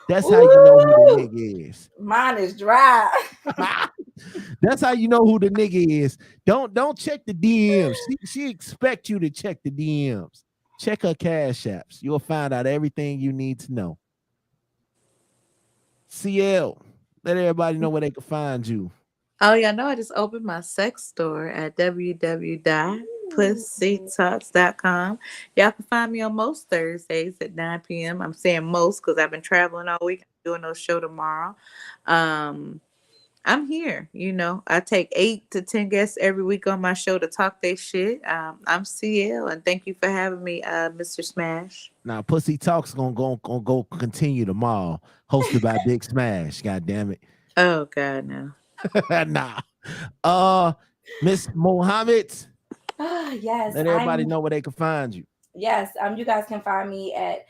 That's how you know who the nigga is. Mine is dry. That's how you know who the nigga is. Don't check the DMs. She expect you to check the DMs. Check her cash apps. You'll find out everything you need to know. CL, let everybody know where they can find you. Oh, yeah, I just opened my sex store at www.pussytalks.com. Y'all can find me on most Thursdays at 9 p.m. I'm saying most because I've been traveling all week. I'm doing no show tomorrow. I'm here. I take 8 to 10 guests every week on my show to talk their shit. I'm CL, and thank you for having me, Mr. Smash. Now, Pussy Talks gonna go continue tomorrow, hosted by Big Smash. God damn it. Oh God, no. Nah. Miss Mohammed. Yes. Let everybody know where they can find you. Yes. You guys can find me at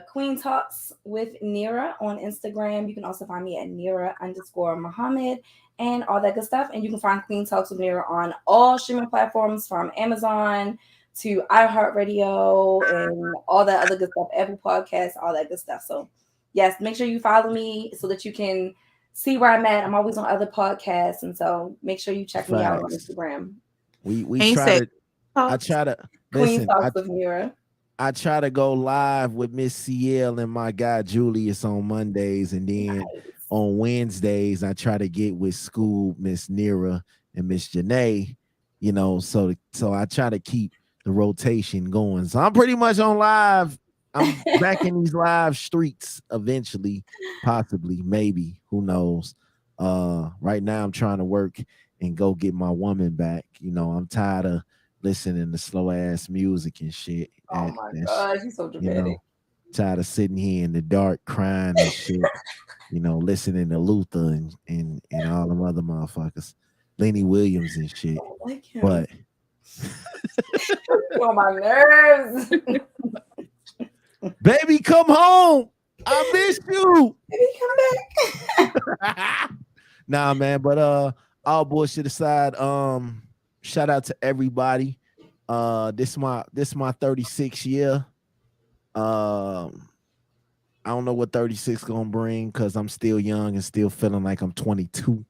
Queen Talks with Nira on Instagram. You can also find me at Nira_Muhammad and all that good stuff. And you can find Queen Talks with Nira on all streaming platforms from Amazon to iHeartRadio and all that other good stuff, Apple Podcasts, all that good stuff. So yes, make sure you follow me so that you can see where I'm at. I'm always on other podcasts, and so make sure you check me out on Instagram. We try to. I try to Queen Talks with Nira. I try to go live with Miss CL and my guy Julius on Mondays, and then on Wednesdays I try to get with Scoob, Miss Nira, and Miss Janae. So I try to keep the rotation going. So I'm pretty much on live. I'm back in these live streets eventually, possibly, maybe, who knows. Right now I'm trying to work and go get my woman back. I'm tired of listening to slow ass music and shit. Oh my God, he's so dramatic. Tired of sitting here in the dark crying and shit. Listening to Luther and all them other motherfuckers, Lenny Williams and shit. I don't like him. But on my nerves. Baby, come home. I miss you. Baby, come back. Nah, man. But all bullshit aside, shout out to everybody. This my 36th year. I don't know what 36 gonna bring because I'm still young and still feeling like I'm 22.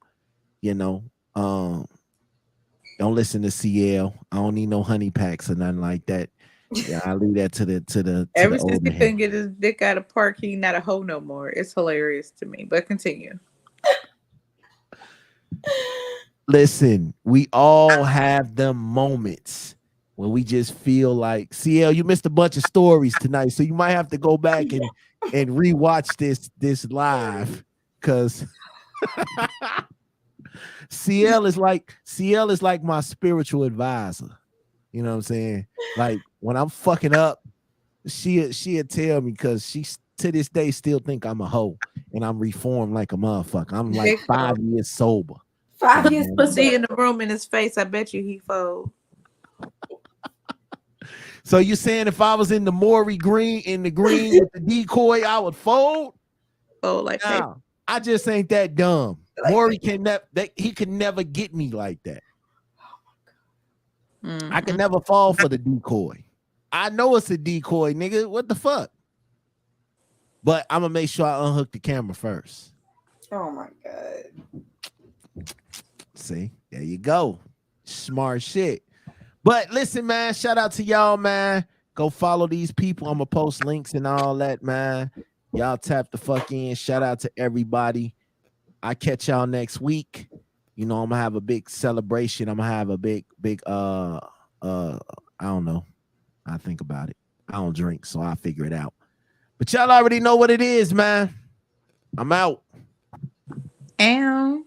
Don't listen to CL. I don't need no honey packs or nothing like that. Yeah, I leave that to the Ever since old he man. couldn't get his dick out of park, he not a hoe no more. It's hilarious to me. But continue. Listen, we all have them moments when we just feel like CL, you missed a bunch of stories tonight, so you might have to go back and rewatch this live because CL is like my spiritual advisor. You know what I'm saying? Like when I'm fucking up, she'll tell me because she to this day still think I'm a hoe and I'm reformed like a motherfucker. I'm like 5 years sober. 5 years. Pussy in the room in his face. I bet you he fold. So you saying if I was in the Maury green with the decoy, I would fold? Fold like paper. No, I just ain't that dumb. Like Maury he could never get me like that. Mm-hmm. I can never fall for the decoy. I know it's a decoy, nigga. What the fuck? But I'm gonna make sure I unhook the camera first. Oh my god. See, there you go. Smart shit. But listen, man, shout out to y'all, man. Go follow these people. I'm gonna post links and all that, man. Y'all tap the fuck in. Shout out to everybody. I catch y'all next week. You know, I'm gonna have a big celebration. I'm gonna have a big I don't know. I think about it. I don't drink, so I'll figure it out. But y'all already know what it is, man. I'm out. Ow.